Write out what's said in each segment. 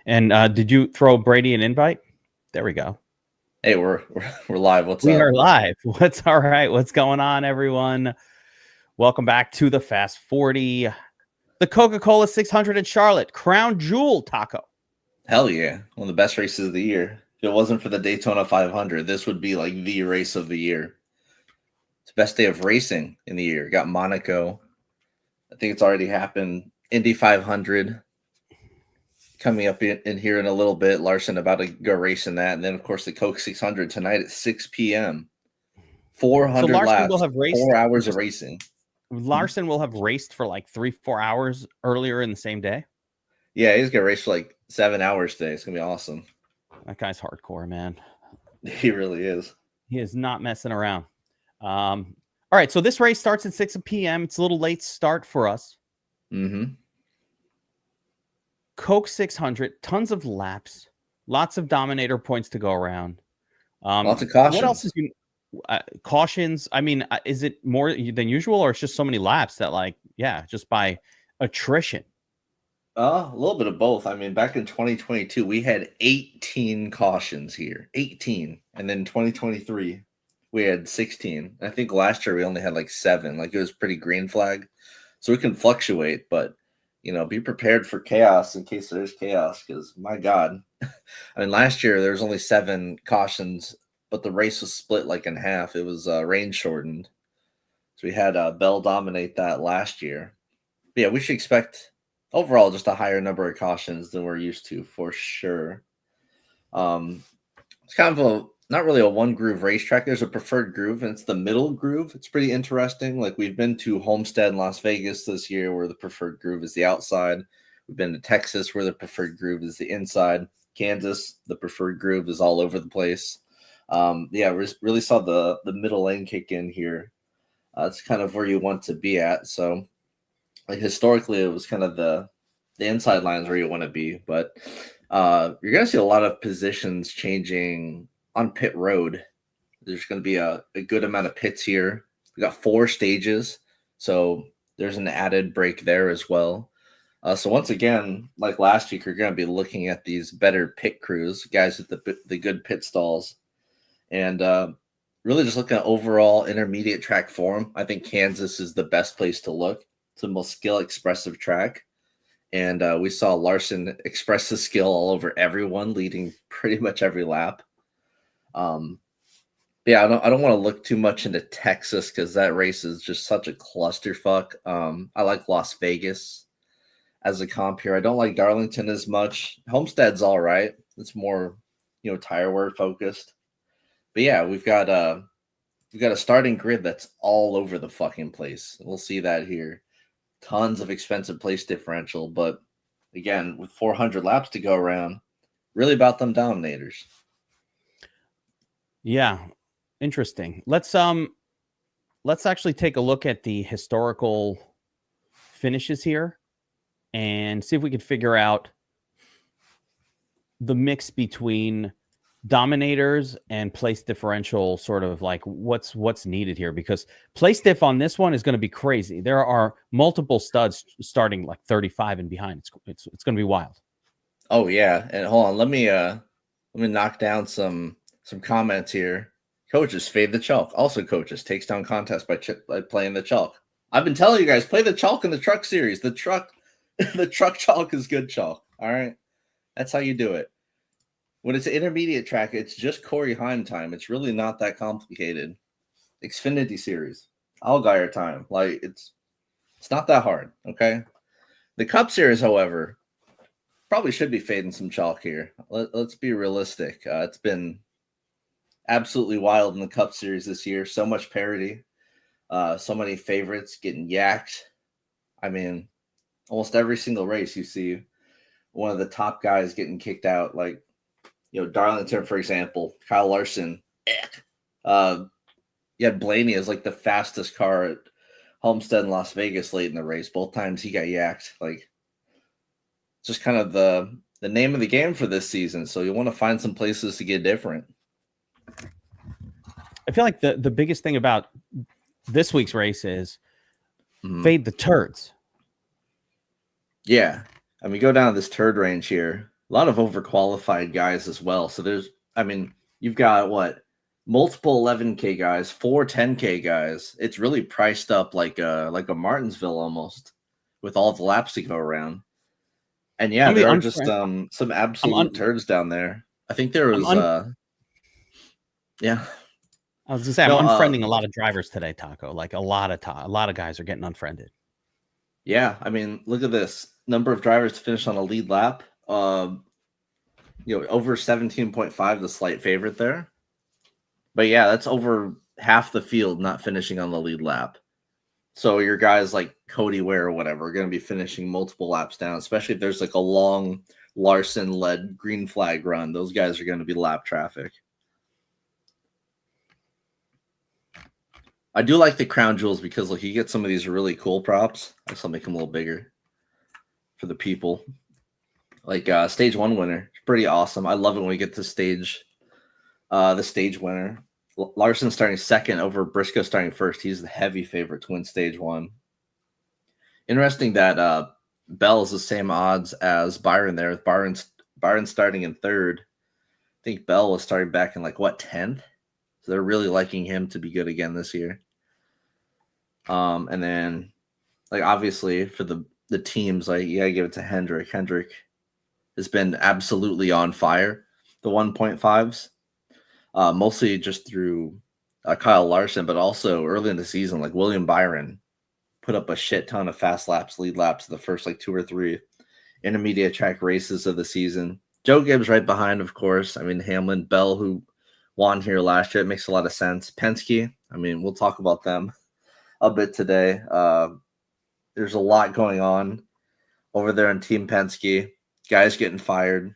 And did you throw Brady an invite? There we go. Hey, we're live. What's up? We up? are live. What's all right? What's going on, everyone? Welcome back to the Fast 40. The Coca-Cola 600 in Charlotte. Crown Jewel taco. Hell yeah. One of the best races of the year. If it wasn't for the Daytona 500, this would be like the race of the year. It's the best day of racing in the year. Got Monaco. I think it's already happened. Indy 500 coming up in here in a little bit. Larson about to go racing that. And then, of course, the Coke 600 tonight at 6 p.m. 400 so laps, will have raced 4 hours of racing. Larson will have raced for like 3-4 hours earlier in the same day. Yeah, he's going to race for like 7 hours today. It's going to be awesome. That guy's hardcore, man. He really is. He is not messing around. All right, so this race starts at 6 p.m. It's a little late start for us. Mm-hmm. Coke 600, tons of laps, lots of Dominator points to go around. Lots of cautions. What else is cautions? I mean, is it more than usual, or it's just so many laps that, like, yeah, just by attrition? A little bit of both. I mean, back in 2022, we had 18 cautions here, 18, and then 2023 we had 16. I think last year we only had like 7. Like, it was pretty green flag, so we can fluctuate, but be prepared for chaos in case there's chaos, because my God. I mean, last year there was only 7 cautions, but the race was split like in half. It was rain shortened. So we had Bell dominate that last year. But yeah, we should expect overall just a higher number of cautions than we're used to, for sure. It's kind of not really a one groove racetrack. There's a preferred groove, and it's the middle groove. It's pretty interesting. Like, we've been to Homestead and Las Vegas this year, where the preferred groove is the outside. We've been to Texas, where the preferred groove is the inside. Kansas, the preferred groove is all over the place. Yeah, we really saw the middle lane kick in here. It's kind of where you want to be at. So, like, historically, it was kind of the inside lines where you want to be. But you're going to see a lot of positions changing on pit road. There's going to be a good amount of pits here. We got 4 stages, so there's an added break there as well. So once again, like last week, you're going to be looking at these better pit crews, guys with the good pit stalls, and really just looking at overall intermediate track form. I think Kansas is the best place to look. It's the most skill expressive track, and we saw Larson express his skill all over everyone, leading pretty much every lap. Yeah, I don't want to look too much into Texas, because that race is just such a clusterfuck. I like Las Vegas as a comp here. I don't like Darlington as much. Homestead's all right. It's more, tire wear focused. But yeah, we've got a starting grid that's all over the fucking place. We'll see that here. Tons of expensive place differential, but again, with 400 laps to go around, really about them Dominators. Yeah, interesting. Let's actually take a look at the historical finishes here and see if we can figure out the mix between Dominators and place differential, sort of like what's needed here, because place diff on this one is going to be crazy. There are multiple studs starting like 35 and behind. It's going to be wild. Oh yeah, and hold on, let me knock down some comments here. Coaches fade the chalk. Also, coaches takes down contest by playing the chalk. I've been telling you guys, play the chalk in the truck series. The truck chalk is good chalk. All right, that's how you do it. When it's an intermediate track, it's just Corey Heim time. It's really not that complicated. Xfinity series, Allgaier time. Like, it's not that hard. Okay. The Cup series, however, probably should be fading some chalk here. Let's be realistic. It's been absolutely wild in the Cup series this year. So much parity. So many favorites getting yacked. I mean, almost every single race you see one of the top guys getting kicked out. Like, Darlington, for example, Kyle Larson. You had Blaney as like the fastest car at Homestead and Las Vegas late in the race. Both times he got yacked. Like, just kind of the name of the game for this season. So you want to find some places to get different. I feel like the biggest thing about this week's race is fade the turds. Yeah. I mean, go down this turd range here. a lot of overqualified guys as well. So you've got multiple 11K guys, 4 10K guys. It's really priced up like a Martinsville almost, with all the laps to go around. And yeah, there are just some absolute turds down there. I think there was yeah. I was gonna say I'm unfriending a lot of drivers today, Taco. Like a lot of guys are getting unfriended. Yeah, I mean, look at this number of drivers to finish on a lead lap. Over 17.5, the slight favorite there. But yeah, that's over half the field not finishing on the lead lap. So your guys like Cody Ware or whatever are going to be finishing multiple laps down, especially if there's like a long Larson-led green flag run. Those guys are going to be lap traffic. I do like the crown jewels because you get some of these really cool props. I'll make them a little bigger for the people. Like stage 1 winner, it's pretty awesome. I love it when we get to the stage winner. Larson starting second over Briscoe starting first. He's the heavy favorite to win stage 1. Interesting that Bell is the same odds as Byron there, with Byron starting in third. I think Bell was starting back in 10th. So they're really liking him to be good again this year. And then obviously for the teams, you gotta give it to Hendrick. Hendrick has been absolutely on fire. The 1.5s. Mostly just through Kyle Larson, but also early in the season, William Byron put up a shit ton of fast laps, lead laps the first 2 or 3 intermediate track races of the season. Joe Gibbs right behind, of course. I mean, Hamlin, Bell, who won here last year. It makes a lot of sense. Penske, I mean, we'll talk about them a bit today. There's a lot going on over there in Team Penske. Guys getting fired,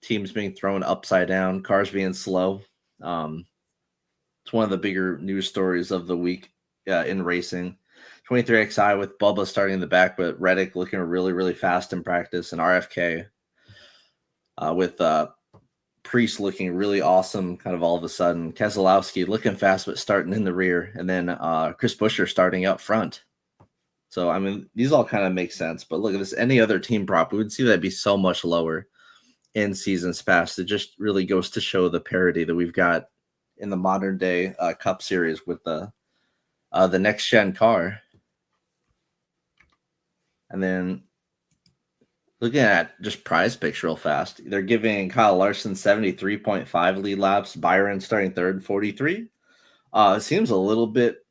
teams being thrown upside down, cars being slow. It's one of the bigger news stories of the week in racing. 23XI with Bubba starting in the back, but Reddick looking really, really fast in practice, and RFK with Priest looking really awesome kind of all of a sudden. Keselowski looking fast, but starting in the rear, and then Chris Buescher starting up front. So, I mean, these all kind of make sense, but look at this. Any other team prop, we would see that be so much lower in seasons past. It just really goes to show the parity that we've got in the modern day Cup Series with the next gen car. And then looking at just prize picks real fast, they're giving Kyle Larson 73.5 lead laps, Byron starting third, 43. It seems a little bit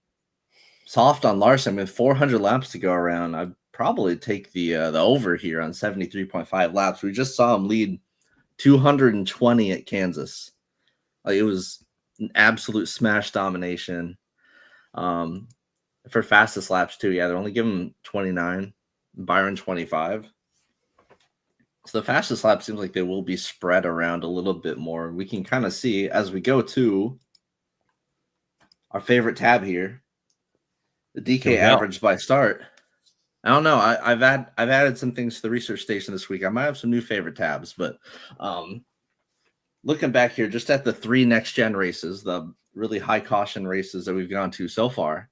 soft on Larson. I mean, 400 laps to go around. I'd probably take the over here on 73.5 laps. We just saw him lead 220 at Kansas. It was an absolute smash domination. For fastest laps too, yeah, they're only giving him 29, Byron 25. So the fastest lap seems like they will be spread around a little bit more. We can kind of see as we go to our favorite tab here, the DK average by start. I don't know. I've added some things to the research station this week. I might have some new favorite tabs, but looking back here, just at the 3 next gen races, the really high caution races that we've gone to so far.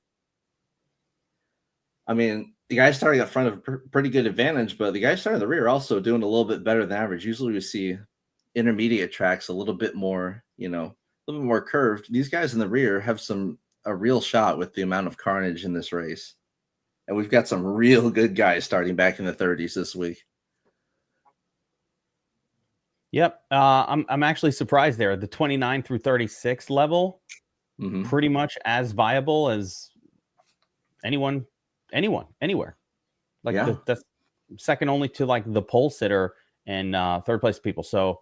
I mean, the guys starting up front have a pretty good advantage, but the guys starting in the rear are also doing a little bit better than average. Usually we see intermediate tracks a little bit more, a little bit more curved. These guys in the rear have a real shot with the amount of carnage in this race. And we've got some real good guys starting back in the 30s this week. Yep. I'm actually surprised there. The 29 through 36 level, pretty much as viable as anyone, anywhere. That's second only to the pole sitter and third place people. So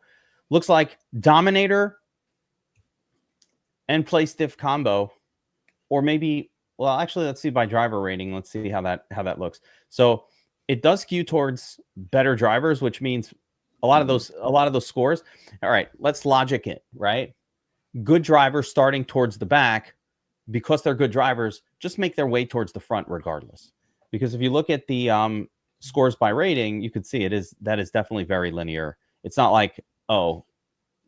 looks like Dominator and play stiff combo, or maybe, well, actually, let's see by driver rating. Let's see how that looks. So it does skew towards better drivers, which means a lot of those scores. All right, let's logic it, right? Good drivers starting towards the back, because they're good drivers, just make their way towards the front regardless. Because if you look at the scores by rating, you could see that is definitely very linear. It's not like, oh,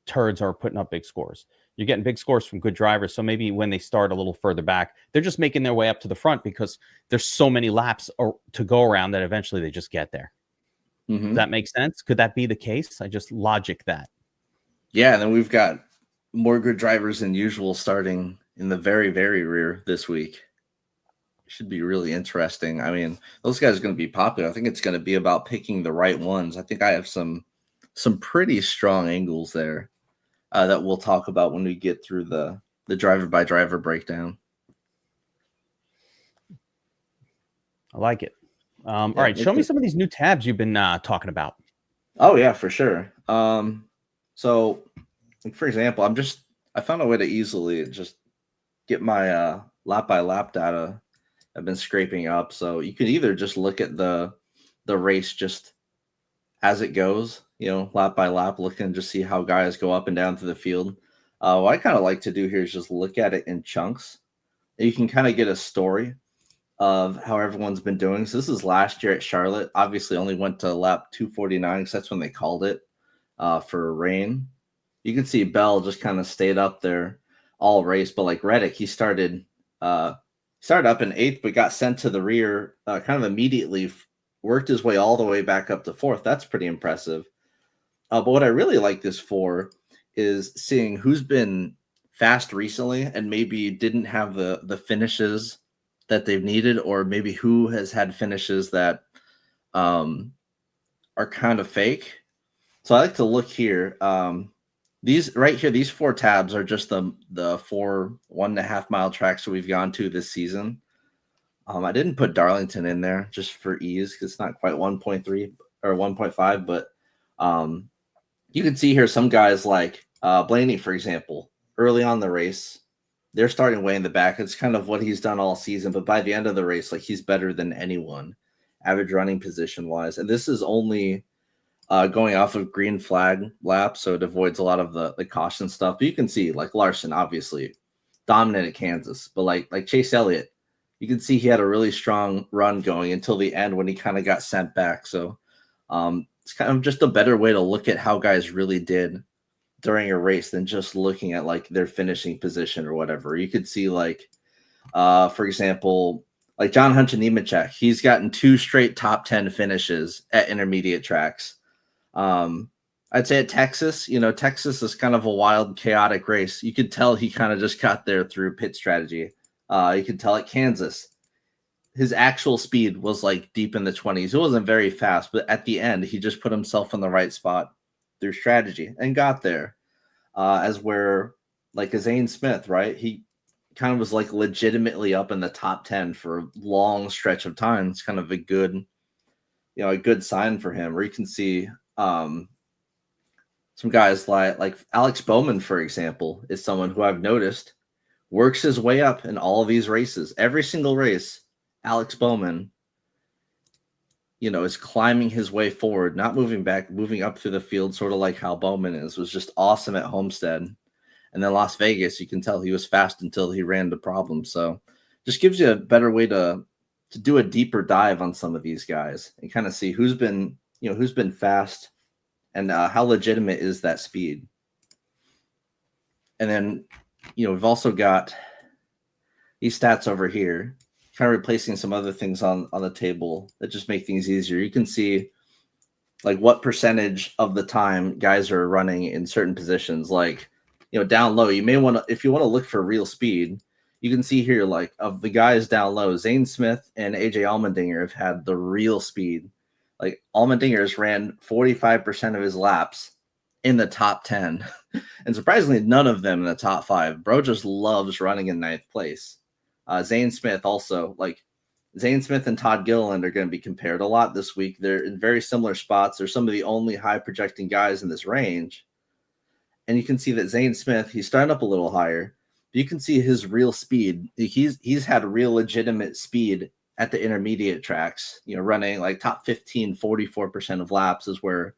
turds are putting up big scores. You're getting big scores from good drivers. So maybe when they start a little further back, they're just making their way up to the front because there's so many laps to go around that eventually they just get there. Does that make sense? Could that be the case? I just logic that. Yeah, and then we've got more good drivers than usual starting in the very, very rear this week. Should be really interesting. I mean, those guys are going to be popular. I think it's going to be about picking the right ones. I think I have some pretty strong angles there that we'll talk about when we get through the driver by driver breakdown. I like it. All right, show me some of these new tabs you've been talking about. Oh yeah, for sure. So for example, I found a way to easily just get my lap by lap data I've been scraping up. So you can either just look at the race just as it goes, lap by lap, look and just see how guys go up and down through the field. What I kind of like to do here is just look at it in chunks. You can kind of get a story of how everyone's been doing. So this is last year at Charlotte. Obviously, only went to lap 249 because that's when they called it for rain. You can see Bell just kind of stayed up there all race, but like Reddick, he started up in 8th, but got sent to the rear kind of immediately, worked his way all the way back up to 4th. That's pretty impressive. But what I really like this for is seeing who's been fast recently and maybe didn't have the finishes that they've needed, or maybe who has had finishes that are kind of fake. So I like to look here. These right here, these 4 tabs are just the 4 1.5 mile tracks that we've gone to this season. I didn't put Darlington in there just for ease because it's not quite 1.3 or 1.5, but you can see here some guys like Blaney, for example, early on the race, they're starting way in the back. It's kind of what he's done all season, but by the end of the race, like he's better than anyone, average running position wise. And this is only going off of green flag laps, so it avoids a lot of the caution stuff. But you can see like Larson obviously dominated Kansas, but like Chase Elliott, you can see he had a really strong run going until the end when he kind of got sent back. So it's kind of just a better way to look at how guys really did during a race than just looking at like their finishing position or whatever. You could see like, for example, like John Hunter Nemechek, he's gotten 2 straight top 10 finishes at intermediate tracks. I'd say at Texas, Texas is kind of a wild, chaotic race. You could tell he kind of just got there through pit strategy. You could tell at Kansas, his actual speed was like deep in the 20s. It wasn't very fast, but at the end, he just put himself in the right spot through strategy and got there. As where like a Zane Smith, right? He kind of was like legitimately up in the top 10 for a long stretch of time. It's kind of a good sign for him. Where you can see some guys like Alex Bowman, for example, is someone who I've noticed works his way up in all of these races. Every single race, Alex Bowman, is climbing his way forward, not moving back, moving up through the field, sort of like how Bowman was just awesome at Homestead. And then Las Vegas, you can tell he was fast until he ran into problems. So just gives you a better way to do a deeper dive on some of these guys and kind of see who's been fast and how legitimate is that speed. And then, we've also got these stats over here, kind of replacing some other things on the table that just make things easier. You can see like what percentage of the time guys are running in certain positions. Like, down low, you may want to, if you want to look for real speed, you can see here, like of the guys down low, Zane Smith and AJ Allmendinger have had the real speed. Like Allmendinger's ran 45% of his laps in the top 10 and surprisingly, none of them in the top 5. Bro just loves running in 9th place. Zane Smith also, like Zane Smith and Todd Gilliland are going to be compared a lot this week. They're in very similar spots. They're some of the only high projecting guys in this range. And you can see that Zane Smith, he's starting up a little higher. But you can see his real speed. He's had real legitimate speed at the intermediate tracks, running like top 15, 44% of laps is where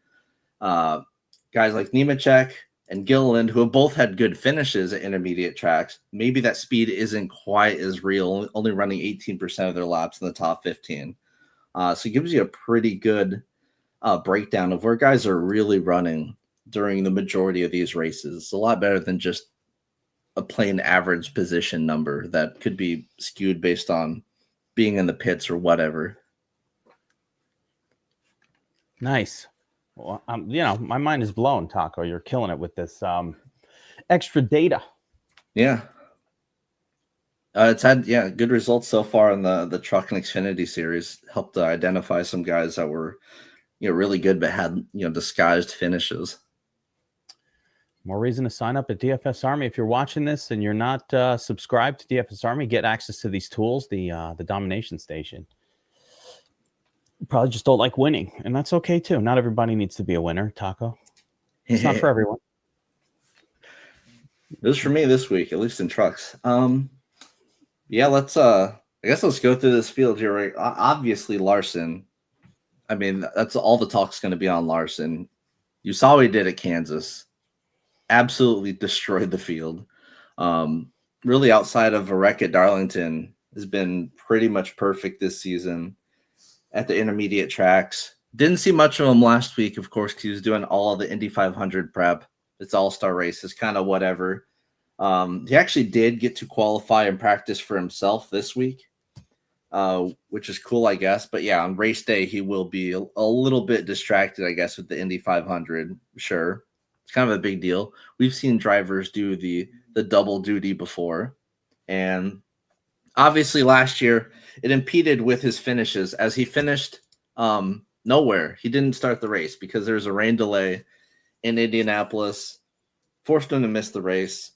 guys like Nemechek and Gilliland, who have both had good finishes at intermediate tracks, maybe that speed isn't quite as real, only running 18% of their laps in the top 15. So it gives you a pretty good breakdown of where guys are really running during the majority of these races. It's a lot better than just a plain average position number that could be skewed based on being in the pits or whatever. Nice. Well, my mind is blown, Taco. You're killing it with this extra data. Yeah. It's had good results so far in the Truck and Xfinity series. Helped to identify some guys that were really good but had disguised finishes. More reason to sign up at DFS Army. If you're watching this and you're not subscribed to DFS Army, get access to these tools, the Domination Station. You probably just don't like winning, and that's okay too. Not everybody needs to be a winner, Taco. It's not for everyone. It was for me this week, at least in trucks. Let's I guess let's go through this field here. Right? Obviously, Larson. I mean, that's all the talk's going to be on Larson. You saw what he did at Kansas. Absolutely destroyed the field. Really, outside of a wreck at Darlington, has been pretty much perfect this season at the intermediate tracks. Didn't see much of him last week, of course, because he was doing all of the Indy 500 prep. It's all-star races, kind of whatever. He actually did get to qualify and practice for himself this week, which is cool, I guess. But yeah, on race day, he will be a little bit distracted, I guess, with the Indy 500. Sure. It's kind of a big deal. We've seen drivers do the double duty before. And obviously last year, it impeded with his finishes as he finished nowhere. He didn't start the race because there was a rain delay in Indianapolis, forced him to miss the race.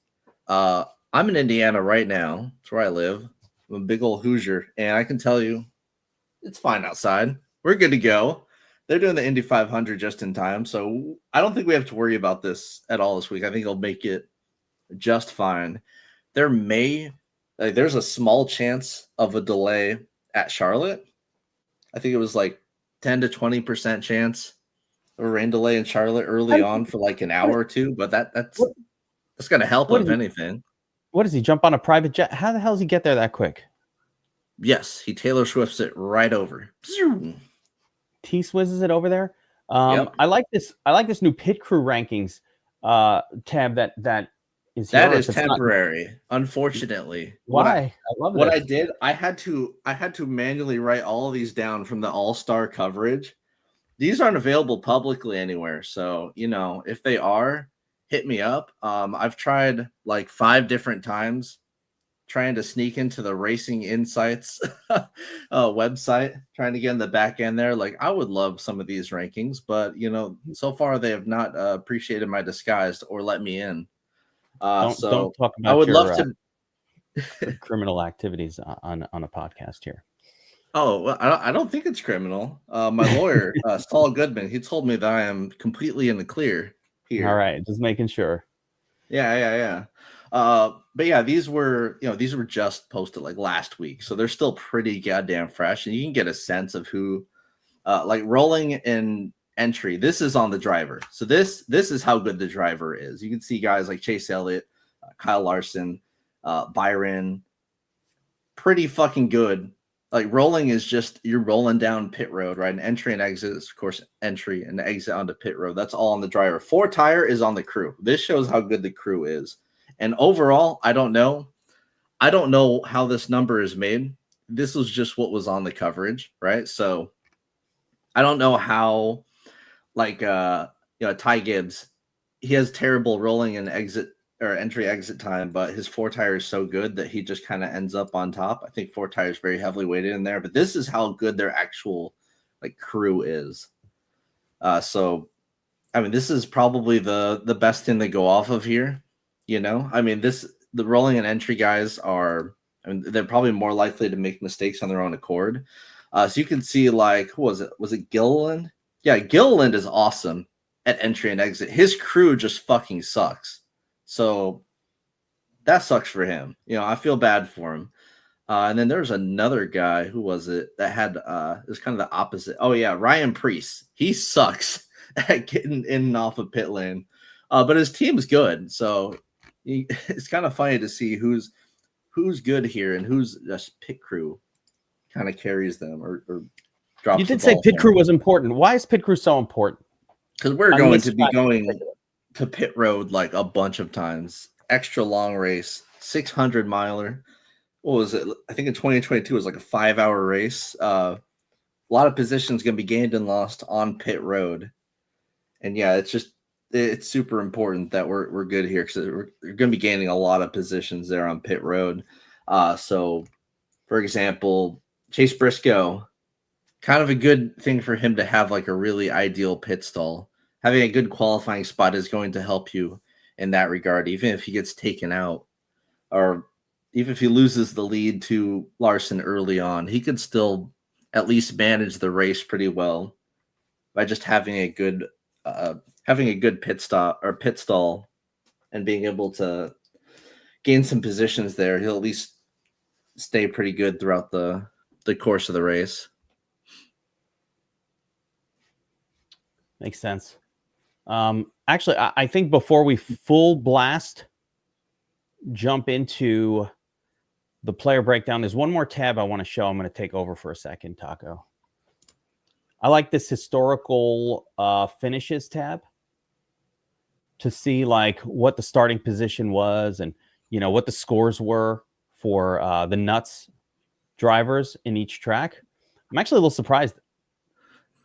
I'm in Indiana right now. That's where I live. I'm a big old Hoosier, and I can tell you it's fine outside. We're good to go. They're doing the Indy 500 just in time, so I don't think we have to worry about this at all this week. I think they'll make it just fine. There's a small chance of a delay at Charlotte. I think it was like 10 to 20% chance of a rain delay in Charlotte early on for like an hour or two, but that's going to help if anything. What does he jump on a private jet? How the hell does he get there that quick? Yes, he Taylor Swifts it right over. T-swizzes it over there. Yep. I like this new pit crew rankings tab that is here. That is temporary, unfortunately. Why? I love what I did. I had to manually write all of these down from the all-star coverage. These aren't available publicly anywhere, so if they are, hit me up. I've tried like 5 different times trying to sneak into the Racing Insights website, trying to get in the back end there. Like, I would love some of these rankings, but so far they have not appreciated my disguise or let me in. Don't talk about I would love to criminal activities on a podcast here. Oh, well, I don't think it's criminal. My lawyer, Saul Goodman, he told me that I am completely in the clear here. All right, just making sure. Yeah. But yeah, these were just posted like last week, so they're still pretty goddamn fresh, and you can get a sense of who, like rolling in entry. This is on the driver, so this is how good the driver is. You can see guys like Chase Elliott, Kyle Larson, Byron, pretty fucking good. Like, rolling is just you're rolling down pit road, right? And entry and exit is, of course, entry and exit onto pit road. That's all on the driver. 4 tire is on the crew. This shows how good the crew is. And overall, I don't know how this number is made. This was just what was on the coverage, right? So I don't know how, like, Ty Gibbs, he has terrible rolling and exit or entry exit time, but his 4 tire is so good that he just kind of ends up on top. I think 4 tires very heavily weighted in there, but this is how good their actual like crew is. So I mean, this is probably the best thing to go off of here. I mean, the rolling and entry guys they're probably more likely to make mistakes on their own accord. So you can see, like, who was it? Was it Gilliland? Yeah, Gilliland is awesome at entry and exit. His crew just fucking sucks. So that sucks for him. I feel bad for him. And then there's another guy, who was it, that had it was kind of the opposite. Oh yeah, Ryan Preece. He sucks at getting in and off of pit lane. But his team's good. So it's kind of funny to see who's good here and who's just pit crew kind of carries them or drops. You did say pit crew was important. Why is pit crew so important? Because we're going to be going to pit road like a bunch of times. Extra long race, 600 miler. What was it? I think in 2022 it was like a 5-hour race. lot of positions going to be gained and lost on pit road. And yeah, it's super important that we're good here because we're going to be gaining a lot of positions there on pit road. So, for example, Chase Briscoe, kind of a good thing for him to have like a really ideal pit stall. Having a good qualifying spot is going to help you in that regard, even if he gets taken out or even if he loses the lead to Larson early on, he could still at least manage the race pretty well by just having a good pit stop or pit stall and being able to gain some positions there. He'll at least stay pretty good throughout the course of the race. Makes sense. Actually, I think before we full blast jump into the player breakdown, there's one more tab I want to show. I'm going to take over for a second, Taco. I like this historical finishes tab to see like what the starting position was and, you know, what the scores were for the nuts drivers in each track. I'm actually a little surprised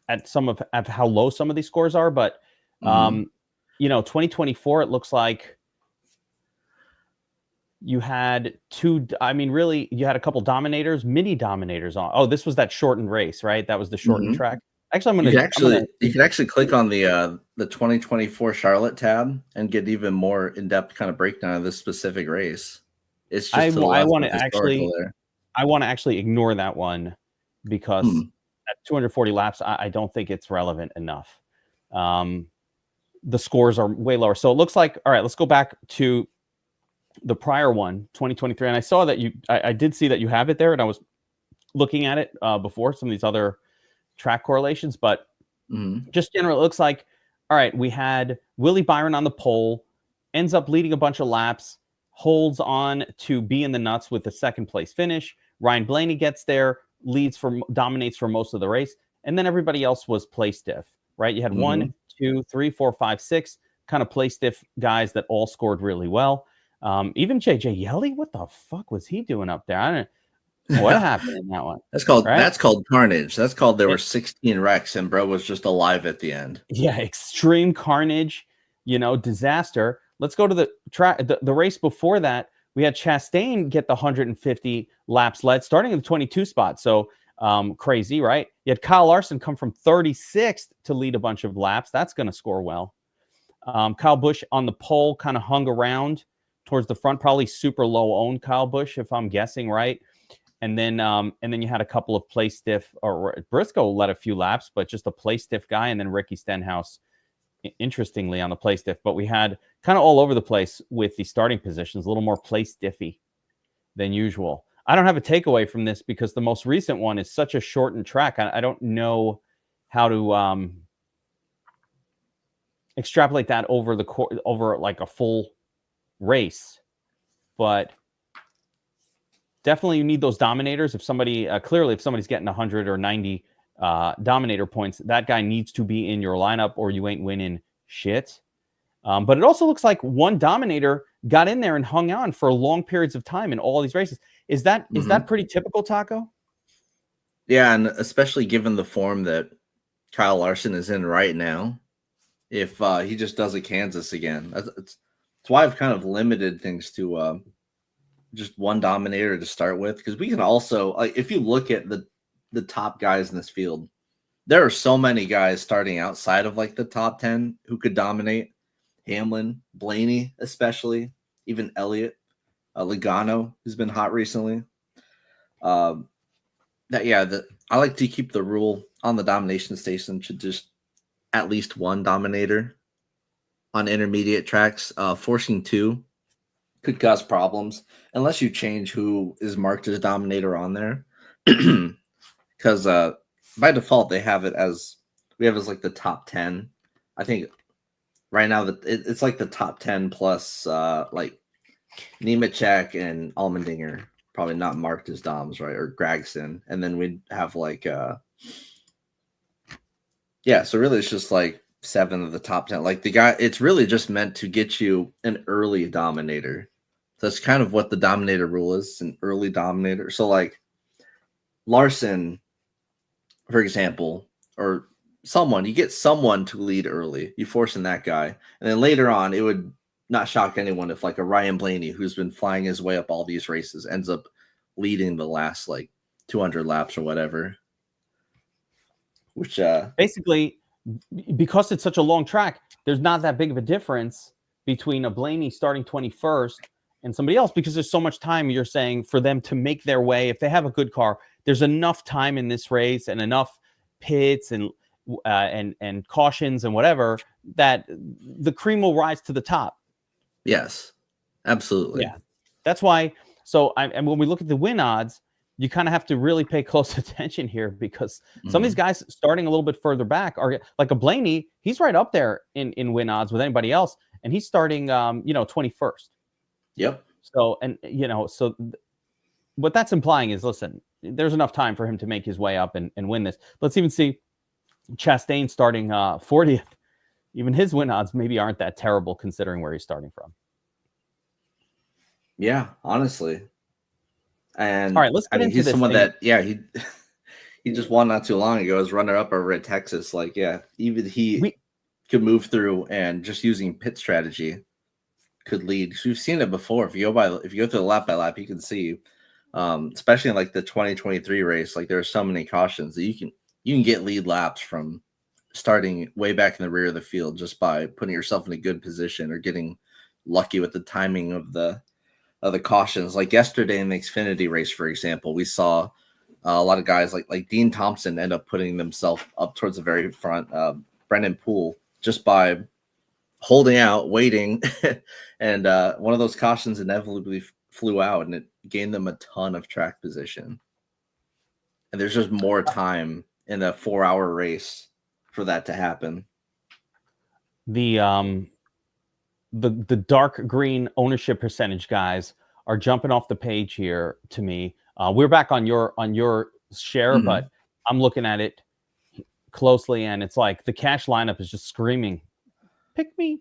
at some of how low some of these scores are, but you know, 2024, it looks like you had really, you had a couple dominators, mini dominators on. Oh, this was that shortened race, right? That was the shortened track. Actually, you can actually click on the 2024 Charlotte tab and get even more in-depth kind of breakdown of this specific race. It's just I want to actually ignore that one because at 240 laps, I don't think it's relevant enough. The scores are way lower. So it looks like, all right, let's go back to the prior one, 2023. And I saw that I did see that you have it there, and I was looking at it before some of these other track correlations, but just generally it looks like, all right, we had Willie Byron on the pole, ends up leading a bunch of laps, holds on to be in the nuts with the second place finish. Ryan Blaney gets there, dominates for most of the race, and then everybody else was play stiff, right? You had 1, 2, 3, 4, 5, 6 kind of play stiff guys that all scored really well. Even JJ Yelly, what the fuck was he doing up there? I don't know what happened in that one. That's called carnage. That's called there were 16 wrecks and bro was just alive at the end. Yeah, extreme carnage, you know, disaster. Let's go to the track. The race before that, we had Chastain get the 150 laps led, starting in the 22 spot. So crazy, right? You had Kyle Larson come from 36th to lead a bunch of laps. That's going to score well. Kyle Busch on the pole kind of hung around towards the front, probably super low owned Kyle Busch, if I'm guessing right. And then you had a couple of play stiff, or Briscoe led a few laps, but just a play stiff guy, and then Ricky Stenhouse, interestingly, on the play stiff. But we had kind of all over the place with the starting positions, a little more play stiffy than usual. I don't have a takeaway from this because the most recent one is such a shortened track. I don't know how to extrapolate that over like a full race, but definitely you need those dominators. If somebody's getting 100 or 90 dominator points, that guy needs to be in your lineup or you ain't winning shit. But it also looks like one dominator got in there and hung on for long periods of time in all these races. Is that pretty typical, Taco? Yeah, and especially given the form that Kyle Larson is in right now, if he just does a Kansas again, that's why I've kind of limited things to just one dominator to start with, because we can also, like, if you look at the top guys in this field, there are so many guys starting outside of like the top 10 who could dominate. Hamlin, Blaney, especially, even Elliott, Logano, who's been hot recently. I like to keep the rule on the domination station to just at least one dominator on intermediate tracks. Forcing two could cause problems unless you change who is marked as dominator on there. Because by default, we have as like the top 10. I think right now that it's like the top 10 plus like Nemechek and Allmendinger, probably not marked as doms, right? Or Gregson. And then we'd have like so really it's just like 7 of the top 10. Like the guy, it's really just meant to get you an early dominator. That's kind of what the dominator rule is, an early dominator. So like Larson for example, or someone, you get someone to lead early, you force in that guy, and then later on, it would not shock anyone if like a Ryan Blaney, who's been flying his way up all these races, ends up leading the last like 200 laps or whatever. Which basically, because it's such a long track, there's not that big of a difference between a Blaney starting 21st and somebody else, because there's so much time, you're saying, for them to make their way. If they have a good car, there's enough time in this race and enough pits and cautions and whatever that the cream will rise to the top. Yes, absolutely. Yeah, that's why. So, and when we look at the win odds, you kind of have to really pay close attention here, because some of these guys starting a little bit further back are like a Blaney. He's right up there in win odds with anybody else, and he's starting 21st. Yep. So, and so what that's implying is, listen, there's enough time for him to make his way up and win this. Let's even see Chastain starting 40th. Even his win odds maybe aren't that terrible considering where he's starting from. Yeah, honestly. And all right, let's get into he's this someone thing. that he just won not too long ago as runner up over at Texas. Like, yeah, even he could move through, and just using pit strategy could lead. So we've seen it before. If you go through the lap by lap, you can see, especially in like the 2023 race, like there are so many cautions that you can get lead laps from starting way back in the rear of the field just by putting yourself in a good position or getting lucky with the timing of the cautions. Like yesterday in the Xfinity race, for example, we saw a lot of guys like Dean Thompson end up putting themselves up towards the very front. Brendan Poole, just by holding out, waiting, and one of those cautions inevitably flew out, and it gained them a ton of track position. And there's just more time in a 4-hour race for that to happen. The dark green ownership percentage guys are jumping off the page here to me. We're back on your share, but I'm looking at it closely, and it's like the cash lineup is just screaming, "Pick me!"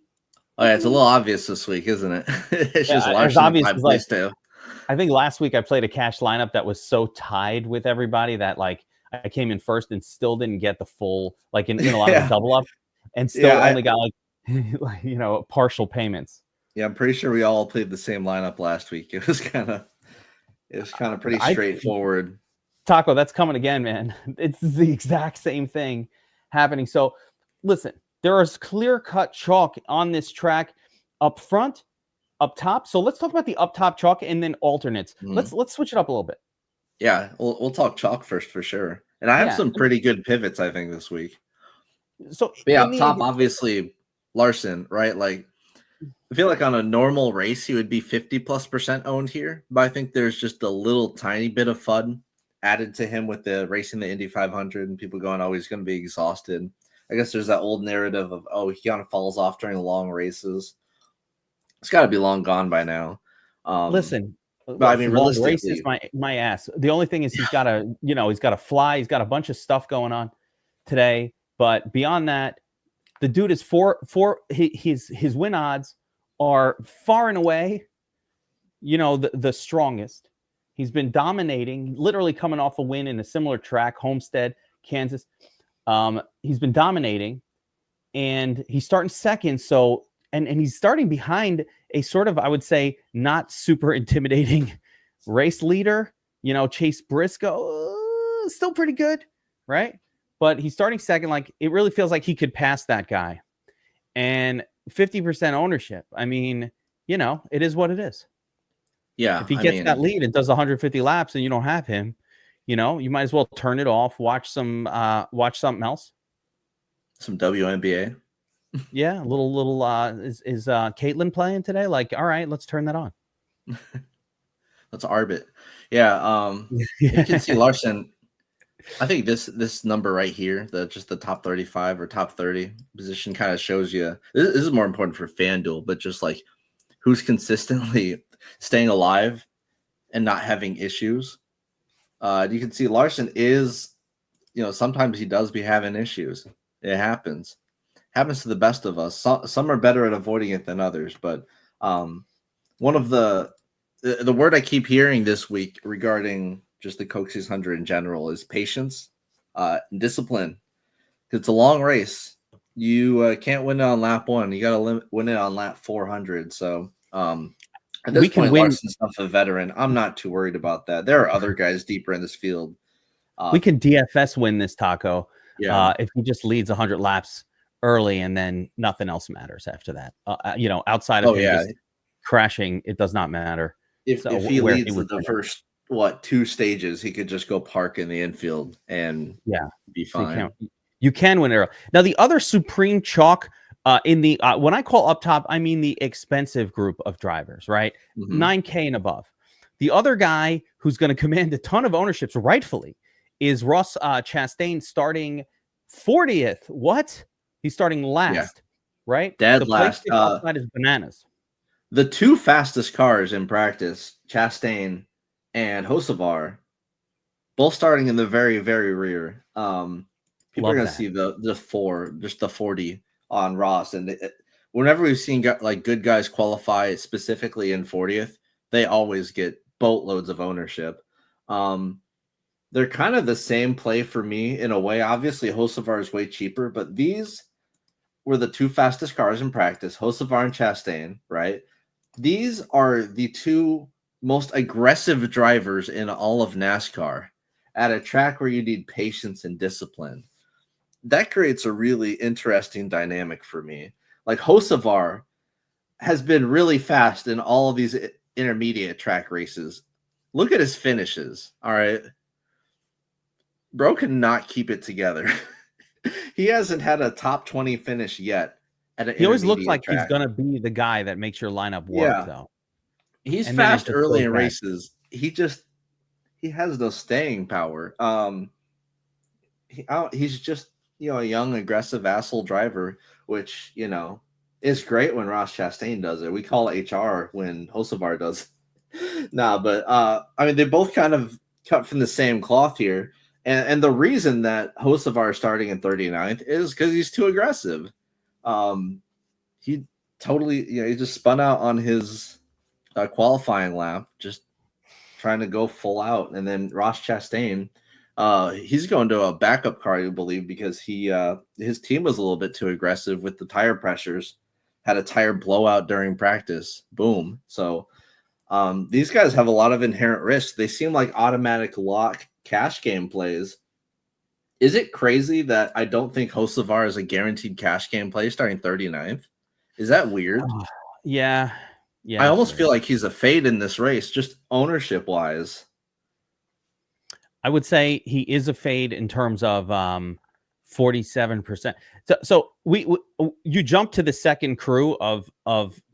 Oh yeah, it's a little obvious this week, isn't it? It's just Larson obvious. Like, too. I think last week I played a cash lineup that was so tied with everybody that like I came in first and still didn't get the full, like in a lot of the double up, and still only got like partial payments. Yeah, I'm pretty sure we all played the same lineup last week. It was kind of pretty straightforward. Taco, that's coming again, man. It's the exact same thing happening. So listen, there is clear-cut chalk on this track up front, up top. So let's talk about the up top chalk and then alternates. Let's switch it up a little bit. Yeah, we'll talk chalk first for sure. And I have some pretty good pivots, I think, this week. So up top, obviously Larson, right? Like, I feel like on a normal race, he would be 50+% owned here, but I think there's just a little tiny bit of fun added to him with the racing the Indy 500 and people going, oh, he's going to be exhausted. I guess there's that old narrative of, oh, he kind of falls off during long races. It's got to be long gone by now. Listen, but I mean, realistically, races, my ass. The only thing is he's got to fly. He's got a bunch of stuff going on today, but beyond that, the dude is his win odds are far and away, the strongest. He's been dominating, literally coming off a win in a similar track, Homestead, Kansas. He's been dominating, and he's starting second. So, and he's starting behind a sort of, I would say, not super intimidating race leader. Chase Briscoe, still pretty good, right? But he's starting second. Like, it really feels like he could pass that guy. And 50% ownership. I mean, it is what it is. Yeah. If he gets that lead and does 150 laps and you don't have him, you might as well turn it off, watch something else. Some WNBA. Yeah, a little is Caitlin playing today? Like, all right, let's turn that on. Let's arbit. Yeah. You can see Larson. I think this number right here, just the top 35 or top 30 position, kind of shows you this is more important for FanDuel, but just like who's consistently staying alive and not having issues. You can see Larson is, sometimes he does be having issues. It happens to the best of us. Some are better at avoiding it than others, but one of the word I keep hearing this week regarding just the Coke 600 in general is patience. Discipline. It's a long race. You can't win it on lap 1. You got to win it on lap 400. So at this point, Larson's not a veteran. I'm not too worried about that. There are other guys deeper in this field. We can DFS win this, Taco. Yeah. If he just leads 100 laps early and then nothing else matters after that. Outside of him just crashing, it does not matter. If he leads the first 2 stages, he could just go park in the infield and be fine. So you can win early. Now the other supreme chalk in the when I call up top, I mean the expensive group of drivers, right? 9K and above. The other guy who's going to command a ton of ownerships, rightfully, is Ross Chastain, starting 40th. What? He's starting last, right? Dead last. Outside is bananas. The 2 fastest cars in practice, Chastain and Hocevar, both starting in the very, very rear. People are going to see the 40 on Ross. And whenever we've seen good guys qualify specifically in 40th, they always get boatloads of ownership. They're kind of the same play for me in a way. Obviously, Hocevar is way cheaper, but these were the 2 fastest cars in practice, Hocevar and Chastain, right? These are the 2 most aggressive drivers in all of NASCAR at a track where you need patience and discipline. That creates a really interesting dynamic for me. Like Hocevar has been really fast in all of these intermediate track races. Look at his finishes, all right? Bro cannot keep it together. He hasn't had a top 20 finish yet. He always looks like he's going to be the guy that makes your lineup work, though. He's fast early in races. He has no staying power. He's just, a young, aggressive asshole driver, which, is great when Ross Chastain does it. We call it HR when Hocevar does it. But they both kind of cut from the same cloth here. And the reason that Hocevar is starting in 39th is because he's too aggressive. He totally, he just spun out on his qualifying lap, just trying to go full out. And then Ross Chastain, he's going to a backup car, I believe, because his team was a little bit too aggressive with the tire pressures, had a tire blowout during practice. Boom. So these guys have a lot of inherent risk. They seem like automatic lock cash game plays. Is it crazy that I don't think Hocevar is a guaranteed cash game play starting 39th? Is that weird? Yeah. I almost feel like he's a fade in this race, just ownership wise. I would say he is a fade in terms of 47%. So you jump to the second crew of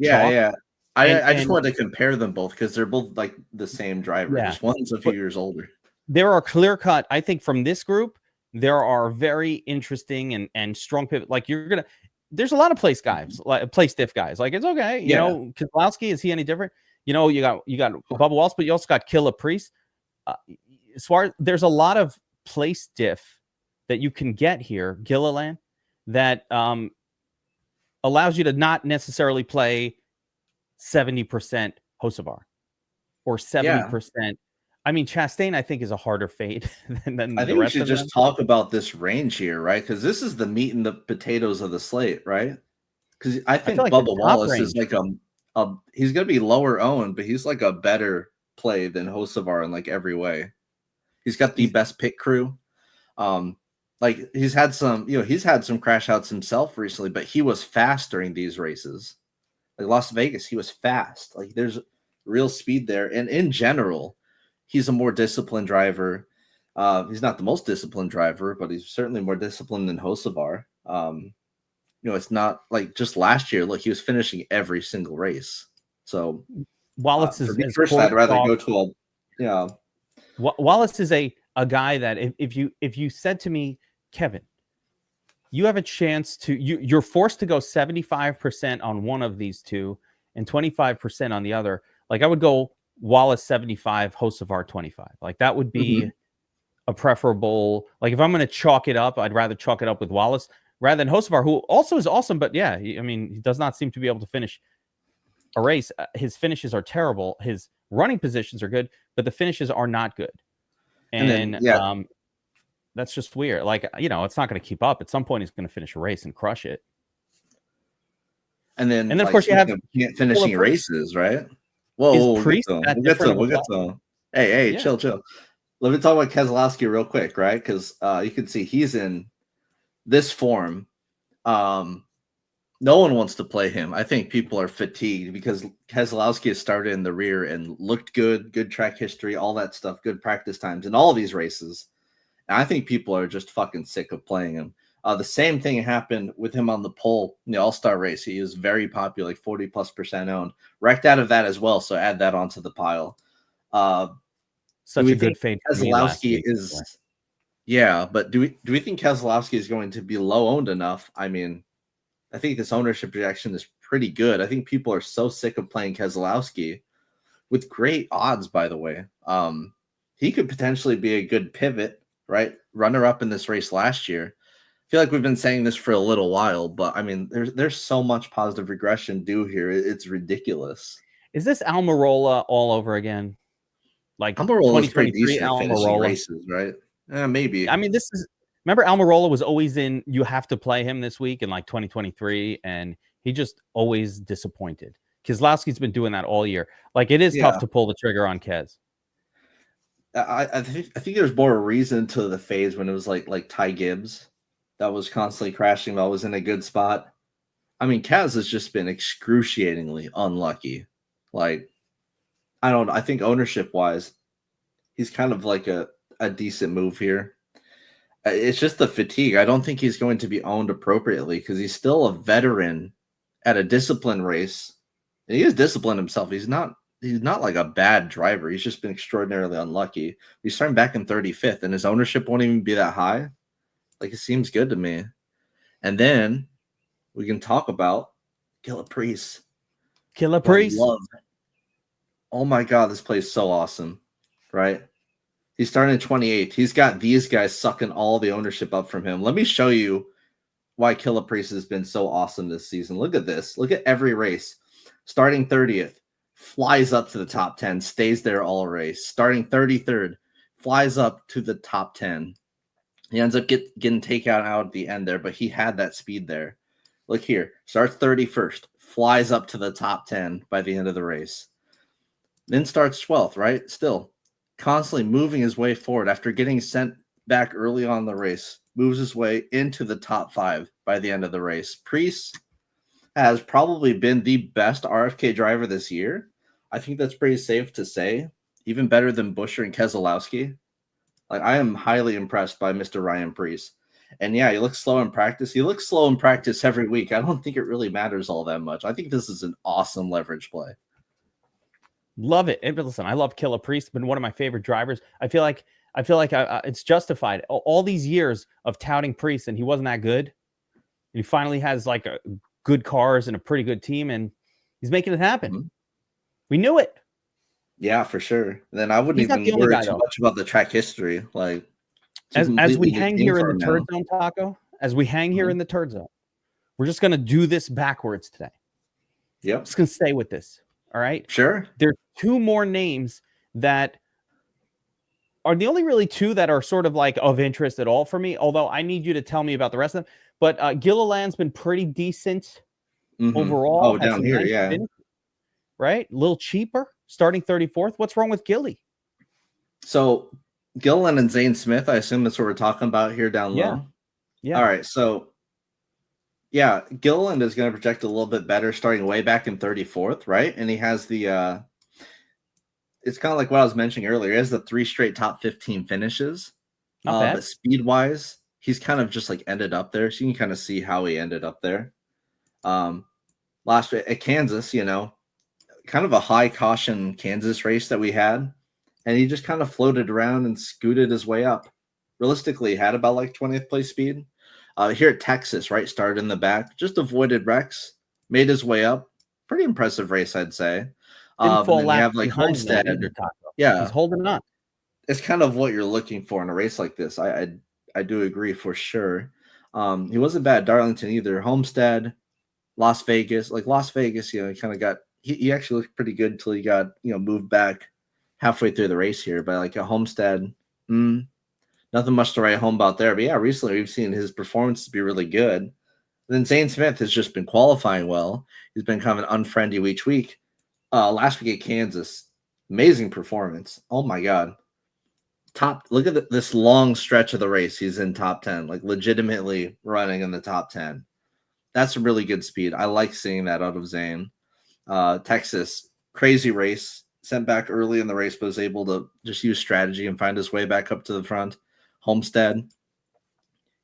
chalk. I just wanted to compare them both because they're both like the same driver. Just one's a few years older. There are clear cut. I think from this group, there are very interesting and strong pivot. Like there's a lot of place guys, like play stiff guys. Like it's okay, you know. Keselowski, is he any different? You got Bubba Wallace, but you also got Killa Priest. There's a lot of play stiff that you can get here, Gilliland, that allows you to not necessarily play 70% Hocevar or 70%. I mean, Chastain, I think, is a harder fade than I think we should just talk about this range here, right? Because this is the meat and the potatoes of the slate, right? Because I think Bubba Wallace is like he's going to be lower owned, but he's like a better play than Hocevar in like every way. He's got the best pit crew. He's had some crash outs himself recently, but he was fast during these races. Like Las Vegas, he was fast. Like there's real speed there. And in general, he's a more disciplined driver. He's not the most disciplined driver, but he's certainly more disciplined than Hocevar. It's not like just last year. Look, he was finishing every single race. So Wallace is first. I'd rather go to Wallace is a guy that if you said to me, Kevin, you have a chance to you're forced to go 75% on one of these two and 25% on the other. Like I would go Wallace 75, Hocevar 25. Like that would be a preferable. Like if I'm going to chalk it up, I'd rather chalk it up with Wallace rather than Hocevar, who also is awesome. But yeah, he does not seem to be able to finish a race. His finishes are terrible. His running positions are good, but the finishes are not good. That's just weird. Like, it's not going to keep up. At some point, he's going to finish a race and crush it. And then, of course, you have finishing races, right? Whoa, we'll get to them. We'll get to them. Hey, chill. Let me talk about Keselowski real quick, right? Because you can see he's in this form. No one wants to play him. I think people are fatigued because Keselowski has started in the rear and looked good track history, all that stuff, good practice times in all of these races. And I think people are just fucking sick of playing him. The same thing happened with him on the pole in the All-Star race. He is very popular, like 40+% owned. Wrecked out of that as well, so add that onto the pile. Such a good fade. Keselowski is, yeah, but do we think Keselowski is going to be low owned enough? I mean, I think this ownership projection is pretty good. I think people are so sick of playing Keselowski with great odds, by the way. He could potentially be a good pivot, right? Runner up in this race last year. I feel like we've been saying this for a little while, but I mean, there's so much positive regression due here. It's ridiculous. Is this Almirola all over again? Like Almirola was pretty decent at finishing races, right? Maybe. I mean, remember Almirola was always in, you have to play him this week in like 2023, and he just always disappointed. Keselowski's been doing that all year. Like, it is tough to pull the trigger on Kes. I think there's more reason to the phase when it was like Ty Gibbs that was constantly crashing but was in a good spot. I mean, Kaz has just been excruciatingly unlucky. Like, I think ownership wise, he's kind of like a decent move here. It's just the fatigue. I don't think he's going to be owned appropriately because he's still a veteran at a disciplined race. And he is disciplined himself. He's not like a bad driver. He's just been extraordinarily unlucky. He's starting back in 35th, and his ownership won't even be that high. Like, it seems good to me. And then we can talk about Killer Priest. Oh my God, this plays so awesome, right? He's starting at 28th. He's got these guys sucking all the ownership up from him. Let me show you why Killer Priest has been so awesome this season. Look at this. Look at every race. Starting 30th, flies up to the top 10, stays there all race. Starting 33rd, flies up to the top 10. He ends up getting taken out at the end there, but he had that speed there. Look here. Starts 31st, flies up to the top 10 by the end of the race. Then starts 12th, right? Still constantly moving his way forward after getting sent back early on in the race. Moves his way into the top 5 by the end of the race. Priest has probably been the best RFK driver this year. I think that's pretty safe to say. Even better than Buescher and Keselowski. Like, I am highly impressed by Mr. Ryan Priest. And yeah, he looks slow in practice. He looks slow in practice every week. I don't think it really matters all that much. I think this is an awesome leverage play. Love it. But listen, I love Killer Priest. Been one of my favorite drivers. I feel like it's justified. All these years of touting Priest, and he wasn't that good. And he finally has like good cars and a pretty good team, and he's making it happen. Mm-hmm. We knew it. Yeah, for sure. And then I wouldn't even worry too much about the track history. Like, as we hang here in the turd zone, Taco. As we hang here in the turd zone, we're just gonna do this backwards today. Yep. Just gonna stay with this. All right. Sure. There's 2 more names that are the only really 2 that are sort of like of interest at all for me. Although I need you to tell me about the rest of them. But Gilliland's been pretty decent overall. Oh, down here, yeah. Right, a little cheaper, starting 34th. What's wrong with Gilly? So Gilliland and Zane Smith, I assume that's what we're talking about here down low. Yeah. All right. So yeah, Gilliland is going to project a little bit better, starting way back in 34th, right? And he has the it's kind of like what I was mentioning earlier. He has the 3 straight top 15 finishes. Not bad. But speed wise, he's kind of just like ended up there. So you can kind of see how he ended up there. Last at Kansas, kind of a high caution Kansas race that we had, and he just kind of floated around and scooted his way up. Realistically, he had about like 20th place speed. Here at Texas, right, started in the back, just avoided wrecks, made his way up. Pretty impressive race, I'd say. Didn't fall you have like Homestead. Yeah, he's holding on. It's kind of what you're looking for in a race like this. I do agree for sure. He wasn't bad at Darlington either. Homestead, Las Vegas, he kind of got. He actually looked pretty good until he got moved back halfway through the race here. But like a Homestead, not nothing much to write home about there. But yeah, recently we've seen his performance be really good. And then Zane Smith has just been qualifying well. He's been kind of an unfriendly each week. Last week at Kansas, amazing performance. Oh my God. Look at this long stretch of the race. He's in top 10, like legitimately running in the top 10. That's a really good speed. I like seeing that out of Zane. Texas, crazy race. Sent back early in the race, but was able to just use strategy and find his way back up to the front. Homestead,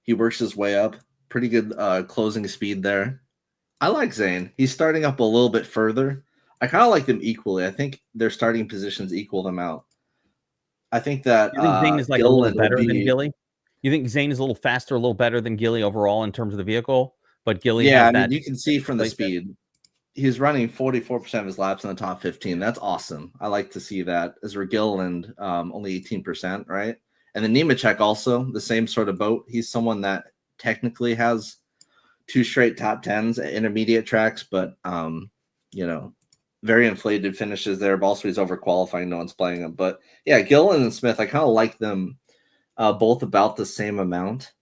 he works his way up. Pretty good closing speed there. I like Zane. He's starting up a little bit further. I kind of like them equally. I think their starting positions equal them out. I think that You think Zane is like a Gilliland little better will than be. Gilly? You think Zane is a little faster, a little better than Gilly overall in terms of the vehicle, but Gilly Yeah, has I mean, that. you can see from the speed. He's running 44% of his laps in the top 15. That's awesome. I like to see that. Ezra Gilliland, only 18%, right? And then Nemechek also, the same sort of boat. He's someone that technically has 2 straight top 10s at intermediate tracks, but, very inflated finishes there. But also he's over qualifying. No one's playing him. But, yeah, Gilliland and Smith, I kind of like them both about the same amount.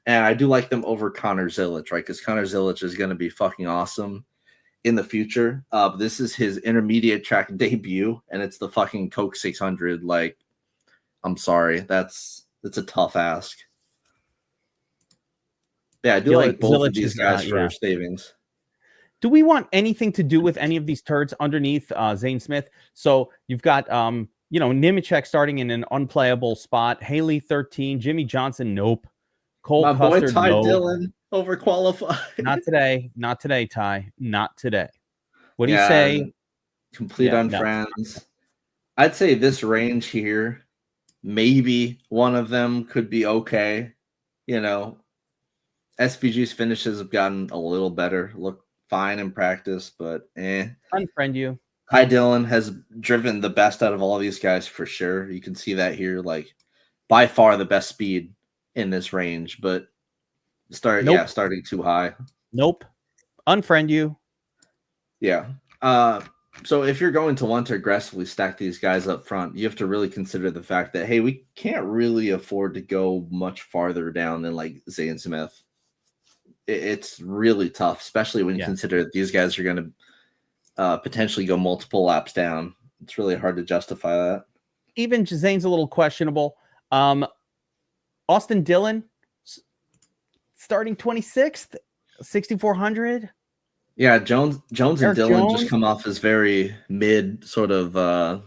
And I do like them over Connor Zilic, right? Because Connor Zilic is going to be fucking awesome in the future. This is his intermediate track debut, and it's the fucking Coke 600. Like, I'm sorry, that's a tough ask. Yeah, I do like both of these guys for savings. Do we want anything to do with any of these turds underneath Zane Smith? So you've got Nemechek starting in an unplayable spot. Haley 13, Jimmy Johnson, nope. Cole My Custer, boy Ty nope. Dillon overqualified. Not today. Not today, Ty. Not today. What do you say? Complete unfriends. No. I'd say this range here, maybe one of them could be okay. SVG's finishes have gotten a little better. Look fine in practice, but Unfriend you. Ty Dillon has driven the best out of all of these guys for sure. You can see that here, like by far the best speed in this range, but starting too high. Nope. Unfriend you. Yeah. So if you're going to want to aggressively stack these guys up front, you have to really consider the fact that, hey, we can't really afford to go much farther down than like Zane Smith. It's really tough, especially when you consider that these guys are going to potentially go multiple laps down. It's really hard to justify that. Even Zane's a little questionable. Austin Dillon starting 26th, 6,400. Yeah, Jones and Dillon just come off as very mid sort of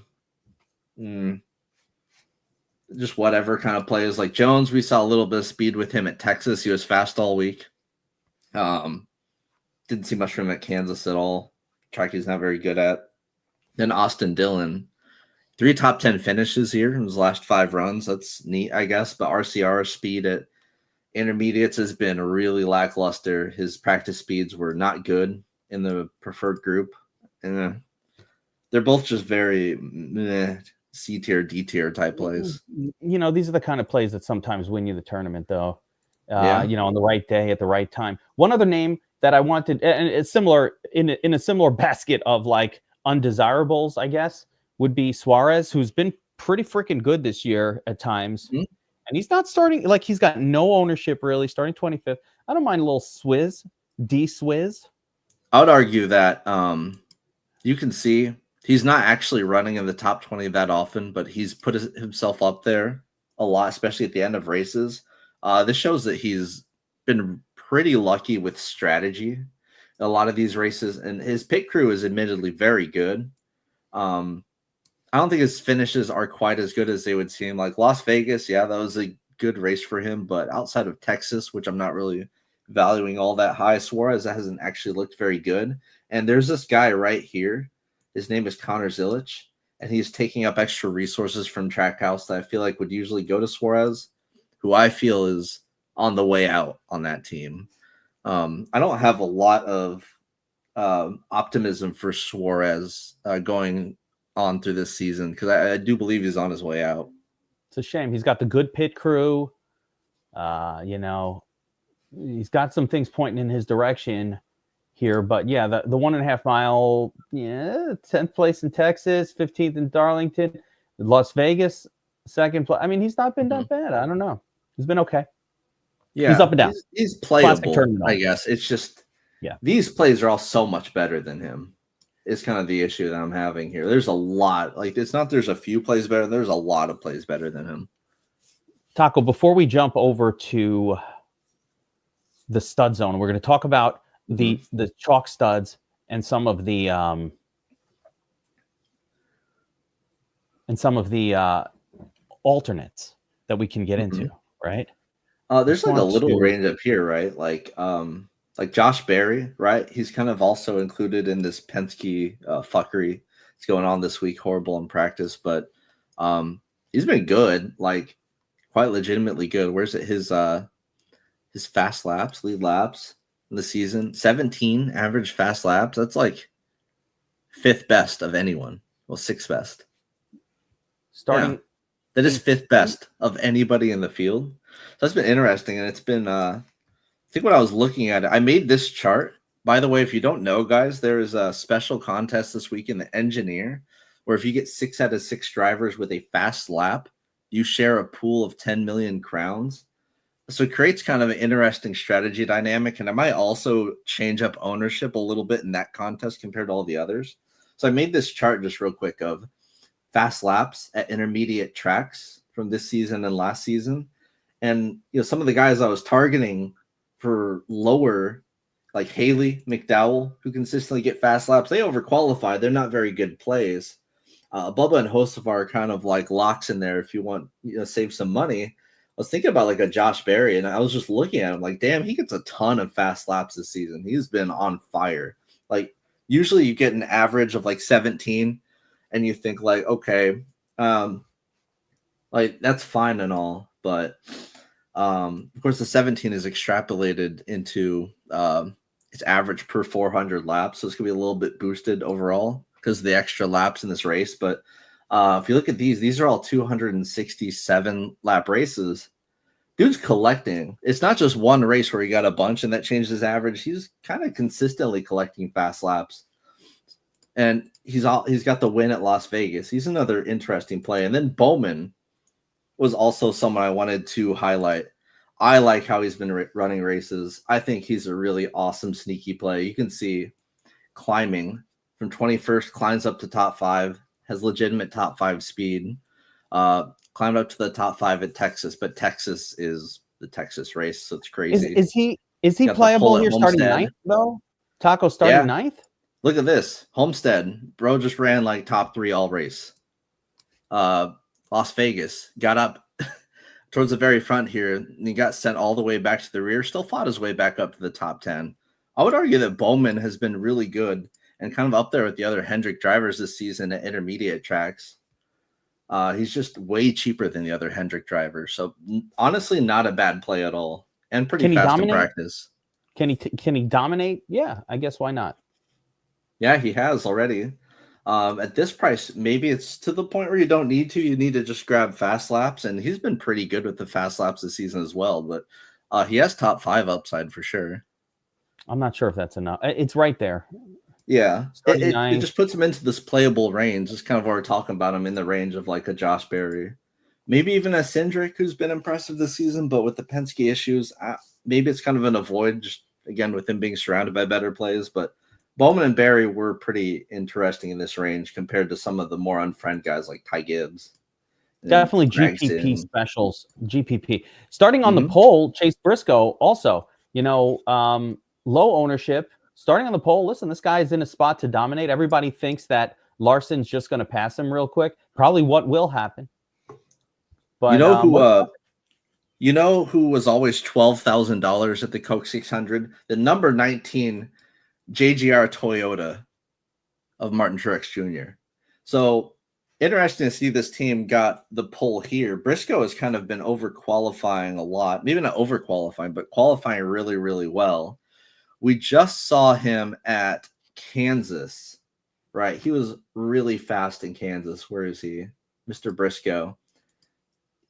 just whatever kind of plays. Like Jones, we saw a little bit of speed with him at Texas. He was fast all week. Didn't see much from him at Kansas at all. Track he's not very good at. Then Austin Dillon, 3 top 10 finishes here in his last 5 runs. That's neat, I guess. But RCR speed at intermediates has been really lackluster. His practice speeds were not good in the preferred group. And they're both just very C tier, D tier type plays. These are the kind of plays that sometimes win you the tournament, though. On the right day at the right time. One other name that I wanted, and it's similar in a similar basket of like undesirables, I guess, would be Suarez, who's been pretty freaking good this year at times. Mm-hmm. And he's not starting, like he's got no ownership really, starting 25th. I don't mind a little swizz. I would argue that you can see he's not actually running in the top 20 that often, but he's put himself up there a lot, especially at the end of races. This shows that he's been pretty lucky with strategy in a lot of these races, and his pit crew is admittedly very good. I don't think his finishes are quite as good as they would seem. Like Las Vegas, that was a good race for him, but outside of Texas, which I'm not really valuing all that high, Suarez hasn't actually looked very good. And there's this guy right here. His name is Connor Zilic, and he's taking up extra resources from Trackhouse that I feel like would usually go to Suarez, who I feel is on the way out on that team. I don't have a lot of optimism for Suarez going on through this season because I do believe he's on his way out. It's a shame. He's got the good pit crew. He's got some things pointing in his direction here, but the 1.5 mile, 10th place in Texas, 15th in Darlington, Las Vegas, 2nd place. I mean, he's not been that bad. I don't know. He's been okay. Yeah, He's up and down. He's Classic playable, tournament I owner. guess. It's just Yeah. these plays are all so much better than him. It's kind of the issue that I'm having here. There's a lot. Like, it's not there's a few plays better. There's a lot of plays better than him. Taco, before we jump over to the stud zone, we're going to talk about the chalk studs and some of the alternates that we can get into, right? There's like a little range up here, right? Like Josh Berry, right? He's kind of also included in this Penske fuckery. It's going on this week, horrible in practice, but he's been good, like quite legitimately good. Where's it? His fast laps, lead laps in the season, 17 average fast laps. That's like 5th best of anyone. Well, 6th best. Starting, that is 5th best of anybody in the field. So that's been interesting, and it's been. I think when I was looking at it, I made this chart. By the way, if you don't know, guys, there is a special contest this week in the Engineer, where if you get 6 out of 6 drivers with a fast lap, you share a pool of 10 million crowns. So it creates kind of an interesting strategy dynamic, and I might also change up ownership a little bit in that contest compared to all the others. So I made this chart just real quick of fast laps at intermediate tracks from this season and last season. And some of the guys I was targeting for lower, like Haley, McDowell, who consistently get fast laps, they overqualify. They're not very good plays. Bubba and Hocevar are kind of like locks in there if you want save some money. I was thinking about like a Josh Berry, and I was just looking at him like, damn, he gets a ton of fast laps this season. He's been on fire. Like, usually you get an average of like 17, and you think like, okay, like that's fine and all, but of course the 17 is extrapolated into its average per 400 laps, so it's gonna be a little bit boosted overall because of the extra laps in this race. But if you look at these are all 267 lap races. Dude's collecting. It's not just one race where he got a bunch and that changed his average. He's kind of consistently collecting fast laps. And he's got the win at Las Vegas. He's another interesting play. And then Bowman was also someone I wanted to highlight. I like how he's been running races. I think he's a really awesome sneaky play. You can see climbing from 21st, climbs up to top 5, has legitimate top 5 speed. Climbed up to the top 5 at Texas, but Texas is the Texas race, so it's crazy. Is he playable here starting 9th though? Taco starting 9th? Look at this. Homestead, bro just ran like top 3 all race. Las Vegas got up towards the very front here, and he got sent all the way back to the rear, still fought his way back up to the top 10. I would argue that Bowman has been really good and kind of up there with the other Hendrick drivers this season at intermediate tracks. He's just way cheaper than the other Hendrick drivers. So honestly, not a bad play at all, and pretty fast in practice. Can he dominate? Yeah, I guess why not? Yeah, he has already. At this price, maybe it's to the point where you don't need to. You need to just grab fast laps, and he's been pretty good with the fast laps this season as well. But he has top 5 upside for sure. I'm not sure if that's enough. It's right there. Yeah, it just puts him into this playable range. It's kind of what we're talking about him in the range of like a Josh Berry, maybe even a Cindric, who's been impressive this season, but with the Penske issues, maybe it's kind of an avoid, just again with him being surrounded by better plays. But Bowman and Berry were pretty interesting in this range compared to some of the more unfriend guys like Ty Gibbs. Definitely GPP specials. GPP starting on the pole. Chase Briscoe also, low ownership. Starting on the pole, listen, this guy is in a spot to dominate. Everybody thinks that Larson's just going to pass him real quick. Probably what will happen. But you know who was always $12,000 at the Coke 600? The number 19 JGR Toyota of Martin Truex Jr. So interesting to see this team got the pole here. Briscoe has kind of been overqualifying a lot. Maybe not overqualifying, but qualifying really, really well. We just saw him at Kansas, right? He was really fast in Kansas. Where is he? Mr. Briscoe.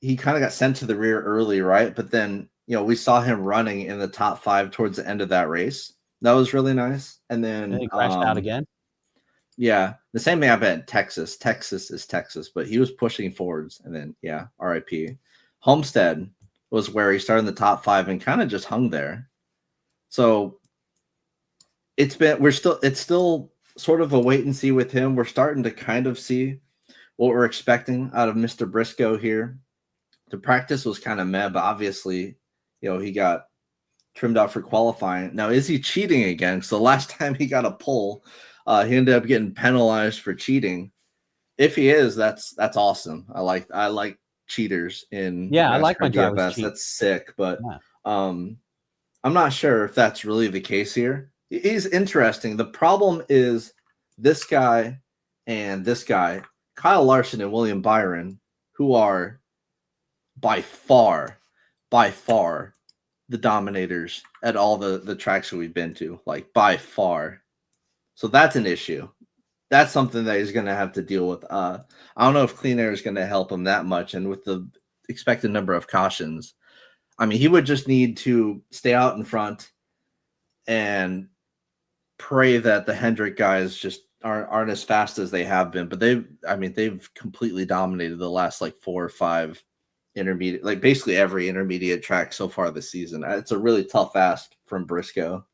He kind of got sent to the rear early, right? But then, we saw him running in the top 5 towards the end of that race. That was really nice. And then he crashed out again. Yeah. The same thing happened at Texas. Texas is Texas, but he was pushing forwards. And then, RIP. Homestead was where he started in the top 5 and kind of just hung there. So it's still sort of a wait and see with him. We're starting to kind of see what we're expecting out of Mr. Briscoe here. The practice was kind of meh, but obviously, he got trimmed out for qualifying. Now, is he cheating again? So last time he got a pole, he ended up getting penalized for cheating. If he is, that's awesome. I like cheaters in Yeah, I NASCAR like my drivers DFS. cheat. That's sick, but Yeah. I'm not sure if that's really the case here. He's interesting. The problem is this guy and this guy, Kyle Larson and William Byron, who are by far the dominators at all the tracks that we've been to, like by far. So that's an issue. That's something that he's going to have to deal with. I don't know if clean air is going to help him that much. And with the expected number of cautions, I mean, he would just need to stay out in front and pray that the Hendrick guys just aren't as fast as they have been. But they've completely dominated the last like 4 or 5 intermediate, like basically every intermediate track so far this season. It's a really tough ask from Briscoe.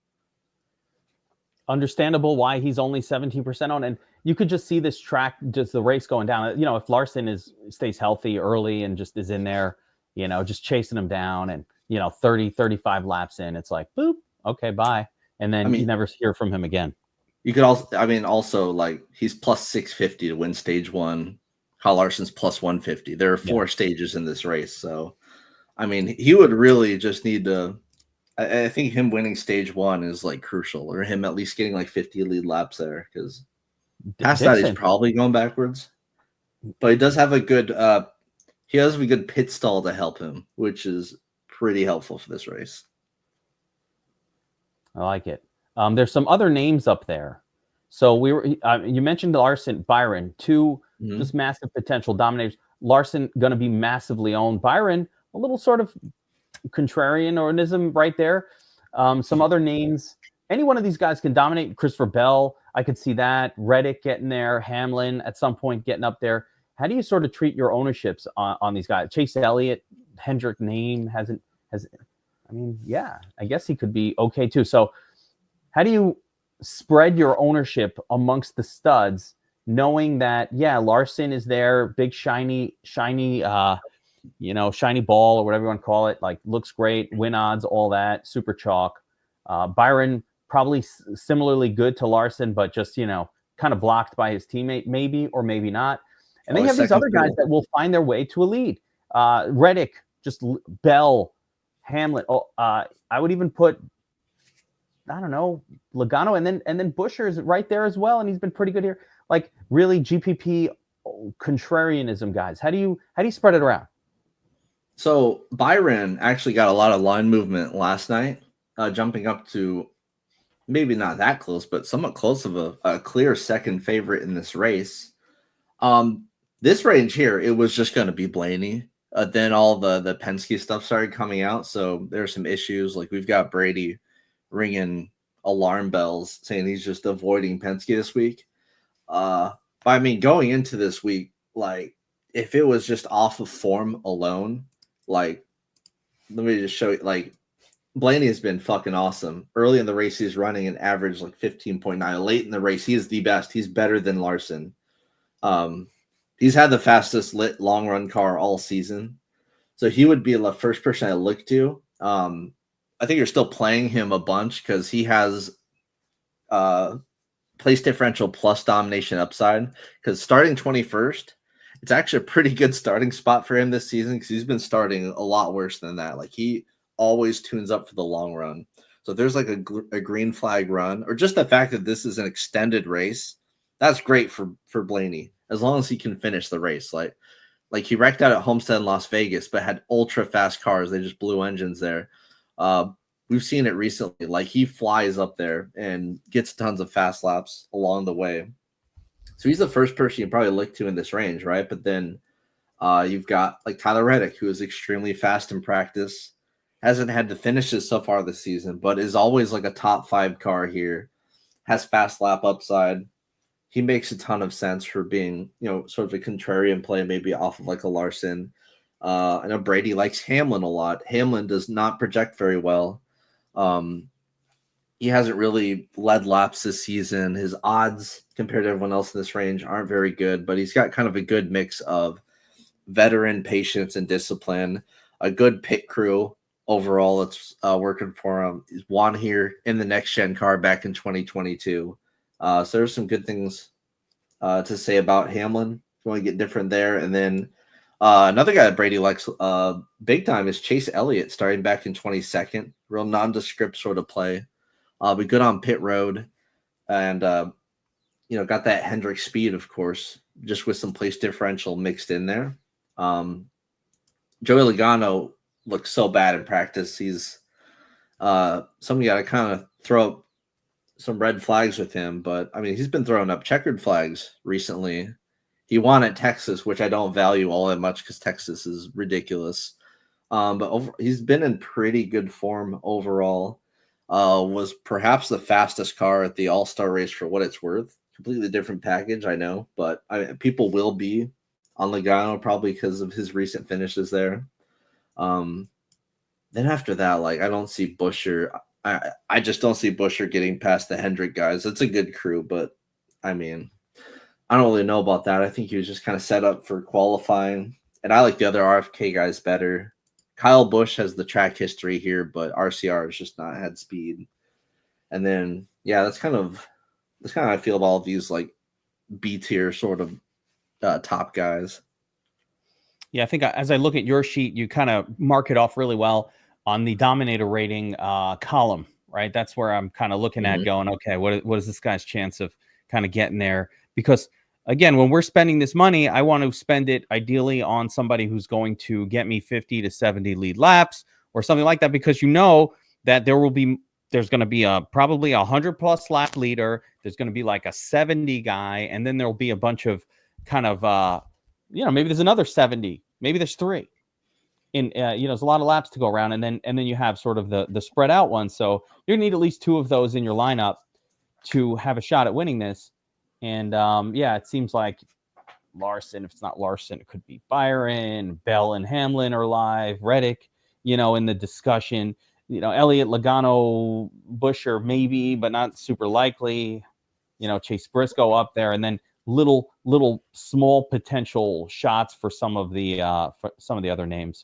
Understandable why he's only 17% on, and you could just see this track, just the race going down. If Larson stays healthy early and just is in there, just chasing him down, and 30, 35 laps in, it's like boop, okay, bye, and then you never hear from him again. You could also, like, he's plus 650 to win stage 1. Kyle Larson's plus 150. There are 4 stages in this race, so I mean, he would really just need to. I think him winning stage 1 is like crucial, or him at least getting like 50 lead laps there, because past that he's probably going backwards. But he does have a good pit stall to help him, which is pretty helpful for this race. I like it. There's some other names up there. So you mentioned Larson, Byron, 2 just massive potential dominators. Larson going to be massively owned. Byron, a little sort of contrarianism right there. Some other names. Any one of these guys can dominate. Christopher Bell, I could see that. Reddick getting there. Hamlin at some point getting up there. How do you sort of treat your ownerships on these guys? Chase Elliott, Hendrick name I guess he could be okay too. So how do you spread your ownership amongst the studs, knowing that, Larson is there, big shiny ball or whatever you want to call it, like looks great, win odds, all that, super chalk. Byron probably similarly good to Larson, but just, kind of blocked by his teammate, maybe or maybe not. And then you have these other guys that will find their way to a lead. Reddick, just Bell, Hamlin. I would even put, I don't know, Logano, and then Buescher is right there as well, and he's been pretty good here. Like really GPP contrarianism guys. How do you spread it around? So Byron actually got a lot of line movement last night, jumping up to maybe not that close, but somewhat close of a clear second favorite in this race. This range here, it was just going to be Blaney. Then all the Penske stuff started coming out, so there's some issues. Like we've got Brady ringing alarm bells saying he's just avoiding Penske this week. But I mean, going into this week, like if it was just off of form alone, like let me just show you, like Blaney has been fucking awesome. Early in the race, he's running an average like 15.9. Late in the race, he is the best. He's better than Larson. He's had the fastest lit long run car all season. So he would be the first person I look to. I think you're still playing him a bunch because he has place differential plus domination upside. Because starting 21st, it's actually a pretty good starting spot for him this season because he's been starting a lot worse than that. Like he always tunes up for the long run. So if there's like a green flag run, or just the fact that this is an extended race, that's great for Blaney as long as he can finish the race. Like he wrecked out at Homestead in Las Vegas, but had ultra fast cars. They just blew engines there. We've seen it recently. Like he flies up there and gets tons of fast laps along the way. So he's the first person you probably look to in this range, right? But then you've got like Tyler Reddick, who is extremely fast in practice. Hasn't had the finishes so far this season, but is always like a top 5 car here. Has fast lap upside. He makes a ton of sense for being, sort of a contrarian play, maybe off of like a Larson. I know Brady likes Hamlin a lot. Hamlin does not project very well. He hasn't really led laps this season. His odds compared to everyone else in this range aren't very good, but he's got kind of a good mix of veteran patience and discipline, a good pit crew overall. It's working for him. He's won here in the next gen car back in 2022. So there's some good things to say about Hamlin. If you want to get different there. And then another guy that Brady likes big time is Chase Elliott, starting back in 22nd. Real nondescript sort of play. Be good on pit road, and got that Hendrick speed, of course, just with some place differential mixed in there. Joey Logano looks so bad in practice. He's somebody got to kind of throw up some red flags with him, but I mean, he's been throwing up checkered flags recently. He won at Texas, which I don't value all that much because Texas is ridiculous. But he's been in pretty good form overall. Was perhaps the fastest car at the All-Star race for what it's worth. Completely different package, I know, but people will be on Logano probably because of his recent finishes there. Then after that, I don't see Buescher. I just don't see Buescher getting past the Hendrick guys. It's a good crew, but I mean, I don't really know about that. I think he was just kind of set up for qualifying, and I like the other RFK guys better. Kyle Busch has the track history here, but RCR has just not had speed. And then, yeah, that's kind of how I feel about all these B tier sort of top guys. Yeah, I think as I look at your sheet, you kind of mark it off really well on the Dominator rating column, right? That's where I'm kind of looking at going, okay, what is this guy's chance of kind of getting there? Because again, when we're spending this money, I want to spend it ideally on somebody who's going to get me 50 to 70 lead laps or something like that, because that there's going to be probably 100+ lap leader. There's going to be a 70 guy, and then there'll be a bunch of kind of maybe there's another 70, maybe there's 3. There's a lot of laps to go around, and then you have sort of the spread out one. So you need at least 2 of those in your lineup to have a shot at winning this. And it seems like Larson, if it's not Larson, it could be Byron, Bell and Hamlin are live, Reddick, in the discussion, Elliott, Logano, Buescher, maybe, but not super likely, Chase Briscoe up there, and then little small potential shots for some of the other names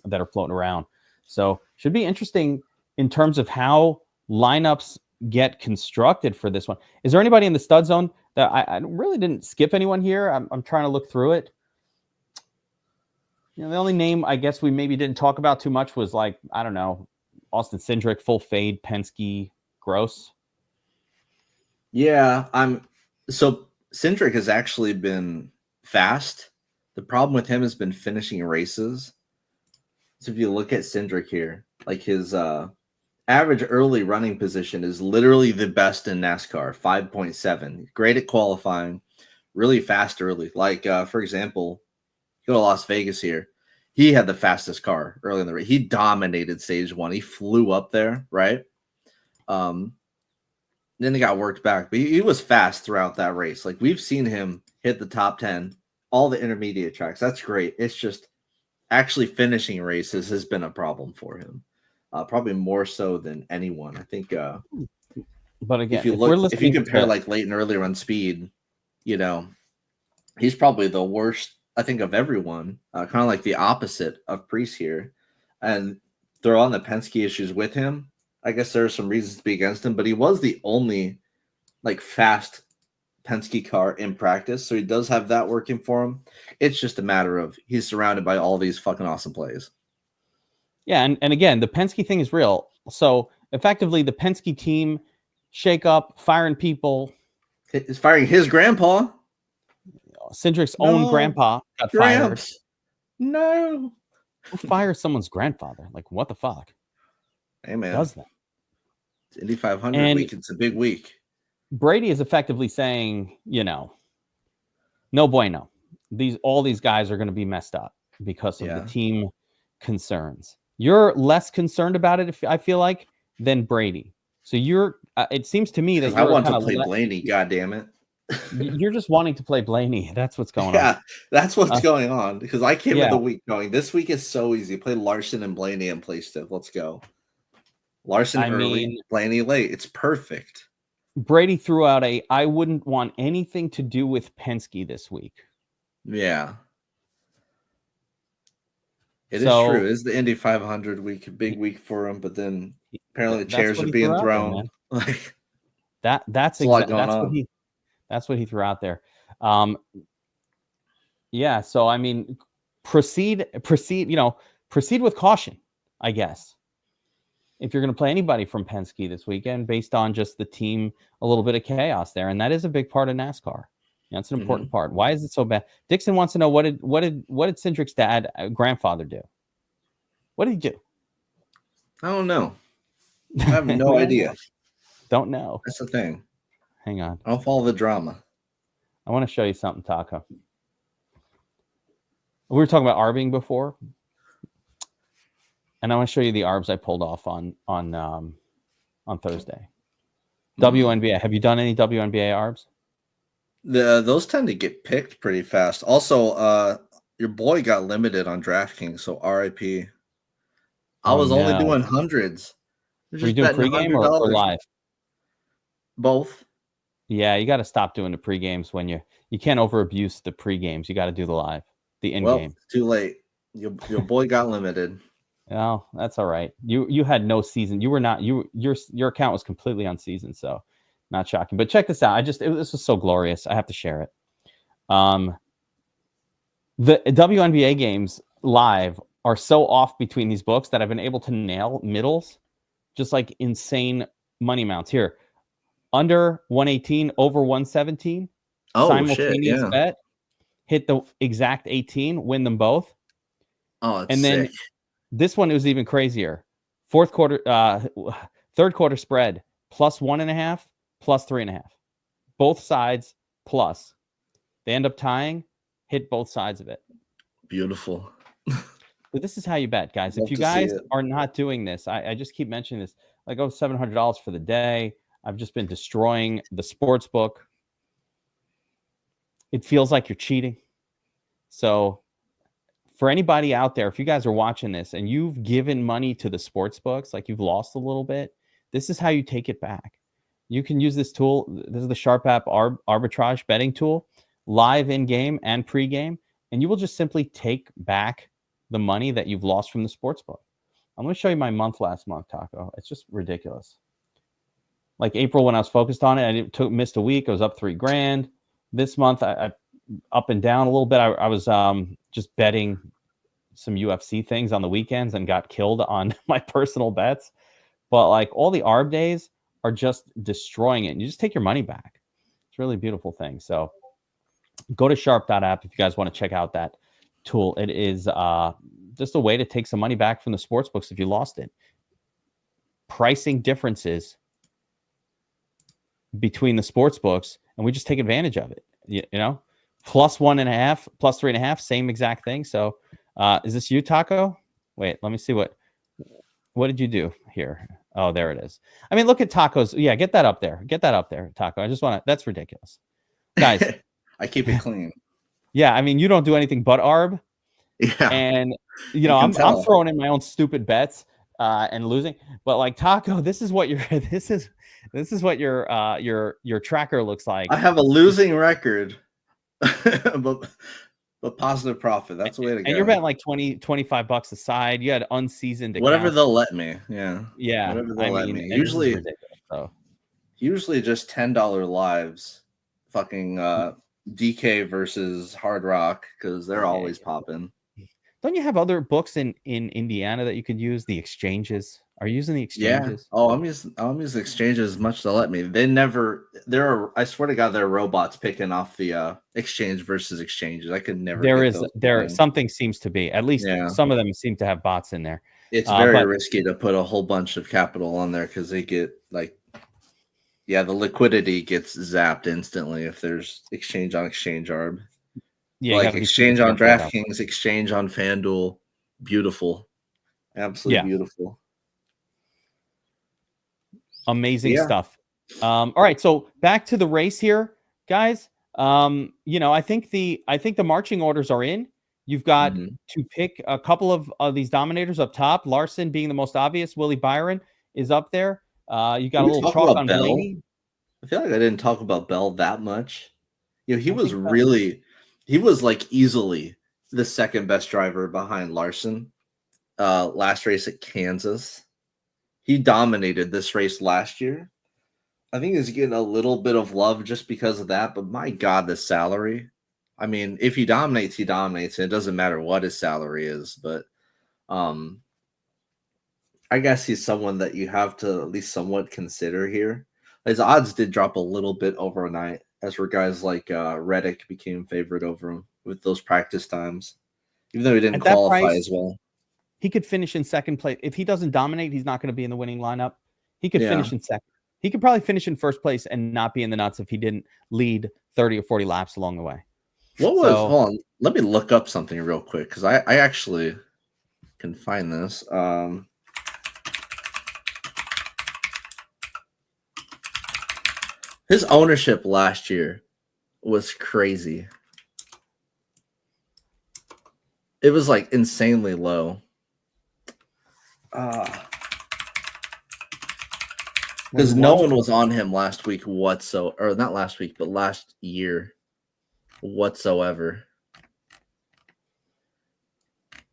that are floating around. So should be interesting in terms of how lineups get constructed for this one. Is there anybody in the stud zone that I really didn't skip anyone here? I'm trying to look through it. The only name I guess we maybe didn't talk about too much was I don't know, Austin Cindric, full fade, Penske, Gross. Yeah, so Cindric has actually been fast. The problem with him has been finishing races. So if you look at Cindric here, his average early running position is literally the best in NASCAR, 5.7. Great at qualifying, really fast early. For example, go to Las Vegas here. He had the fastest car early in the race. He dominated stage 1. He flew up there, right? Then he got worked back, but he was fast throughout that race. We've seen him hit the top 10, all the intermediate tracks. That's great. It's just actually finishing races has been a problem for him. Probably more so than anyone. I think. But again, if you compare late and early run speed, he's probably the worst, I think, of everyone. Kind of like the opposite of Priest here, and throw on the Penske issues with him. I guess there are some reasons to be against him, but he was the only fast Penske car in practice, so he does have that working for him. It's just a matter of he's surrounded by all these fucking awesome plays. Yeah, and again, the Penske thing is real. So effectively, the Penske team shake up, firing people. He's firing his grandpa. Cindric's own grandpa got fired. No. Who fires someone's grandfather? What the fuck? Hey, man. Who does that? It's Indy 500 week. It's a big week. Brady is effectively saying, no bueno. All these guys are going to be messed up because of the team concerns. You're less concerned about it, I feel like, than Brady. So it seems to me that I want to play Blaney. God damn it! You're just wanting to play Blaney. That's what's going on. Yeah, that's what's going on because I came in yeah. the week going, this week is so easy. Play Larson and Blaney and play Stiff. Let's go. Larson I early, mean, Blaney late. It's perfect. Brady threw out I wouldn't want anything to do with Penske this week. Yeah. It is true. It's the Indy 500 week, big week for him, but then apparently the chairs are being thrown. Like that's a lot going on. That's what he threw out there. Yeah, so I mean, proceed, proceed with caution, I guess. If you're going to play anybody from Penske this weekend, based on just the team, a little bit of chaos there, and that is a big part of NASCAR. That's an important part. Why is it so bad? Dixon wants to know what did Cindric's dad, grandfather, do? What did he do? I don't know. I have no idea. Don't know. That's the thing. Hang on. I don't follow the drama. I want to show you something, Taco. We were talking about arbing before, and I want to show you the arbs I pulled off on Thursday. WNBA. Have you done any WNBA arbs? Those tend to get picked pretty fast. Also, your boy got limited on DraftKings, so RIP. I was only doing hundreds. Were you doing pregame or live? Both. Yeah, you got to stop doing the pregames when you can't over abuse the pregames. You got to do the live, the in game. Too late. Your boy got limited. Oh, that's all right. You had no season. You were not your account was completely unseasoned, so not shocking. But check this out. This was so glorious. I have to share it. The WNBA games live are so off between these books that I've been able to nail middles, just like insane money amounts here. Under 118, over 117. Oh, simultaneous shit, yeah. bet. Hit the exact 18, win them both. Oh, it's and then sick. This one was even crazier. Third quarter spread +1.5, +3.5. Both sides plus. They end up tying, hit both sides of it. Beautiful. So this is how you bet, guys. If you guys are not doing this, I just keep mentioning this. Like, $700 for the day. I've just been destroying the sports book. It feels like you're cheating. So for anybody out there, if you guys are watching this and you've given money to the sports books, like you've lost a little bit, this is how you take it back. You can use this tool. This is the Sharp app arbitrage betting tool, live in game and pregame, and you will just simply take back the money that you've lost from the sports book. I'm going to show you my month last month, Taco. It's just ridiculous. Like April, when I was focused on it, I missed a week. I was up $3,000. This month, I up and down a little bit. I was just betting some UFC things on the weekends and got killed on my personal bets. But like all the ARB days are just destroying it. And you just take your money back. It's a really beautiful thing. So go to sharp.app if you guys want to check out that tool. It is just a way to take some money back from the sports books if you lost it. Pricing differences between the sports books, and we just take advantage of it. You know, +1.5, +3.5, same exact thing. So is this you, Taco? Wait, let me see what did you do here? Oh, there it is. I mean, look at Taco's. Yeah, get that up there. Get that up there, Taco. I just want to, that's ridiculous. Guys. I keep it clean. Yeah, I mean, you don't do anything but ARB. Yeah. And, I'm throwing in my own stupid bets and losing. But like Taco, this is what this is what your tracker looks like. I have a losing record, but positive profit. That's the way to go. And you're betting like $20-25 a side. You had unseasoned accounts. Whatever they'll let me. Yeah. Yeah. Whatever they'll let me. Usually just $10 lives. Fucking DK versus Hard Rock, because they're always popping. Don't you have other books in Indiana that you could use? The exchanges. Are you using the exchanges? Yeah. Oh, I'm using exchanges as much as they'll let me. I swear to God, there are robots picking off the exchange versus exchanges. I could never. Something seems to be. At least some of them seem to have bots in there. It's very risky to put a whole bunch of capital on there because they get like, the liquidity gets zapped instantly if there's exchange on exchange ARB. Yeah, like exchange on DraftKings, exchange on FanDuel. Beautiful. Absolutely beautiful. Amazing stuff. All right, so back to the race here. guys. I think the marching orders are in. You've got to pick a couple of these dominators up top. Larson being the most obvious. Willie Byron is up there. You got a little chalk on Bell? Blaney. I feel like I didn't talk about Bell that much. He was like easily the second best driver behind Larson. Last race at Kansas, he dominated this race last year. I think he's getting a little bit of love just because of that. But my God, the salary. I mean, if he dominates, he dominates. And it doesn't matter what his salary is. But I guess he's someone that you have to at least somewhat consider here. His odds did drop a little bit overnight as where guys like Reddick became favorite over him with those practice times, even though he didn't qualify as well. He could finish in second place. If he doesn't dominate, he's not going to be in the winning lineup. He could finish in second. He could probably finish in first place and not be in the nuts if he didn't lead 30 or 40 laps along the way. Hold on, let me look up something real quick because I actually can find this. His ownership last year was crazy. It was like insanely low. Because no one was on him last week whatsoever, or not last week, but last year whatsoever.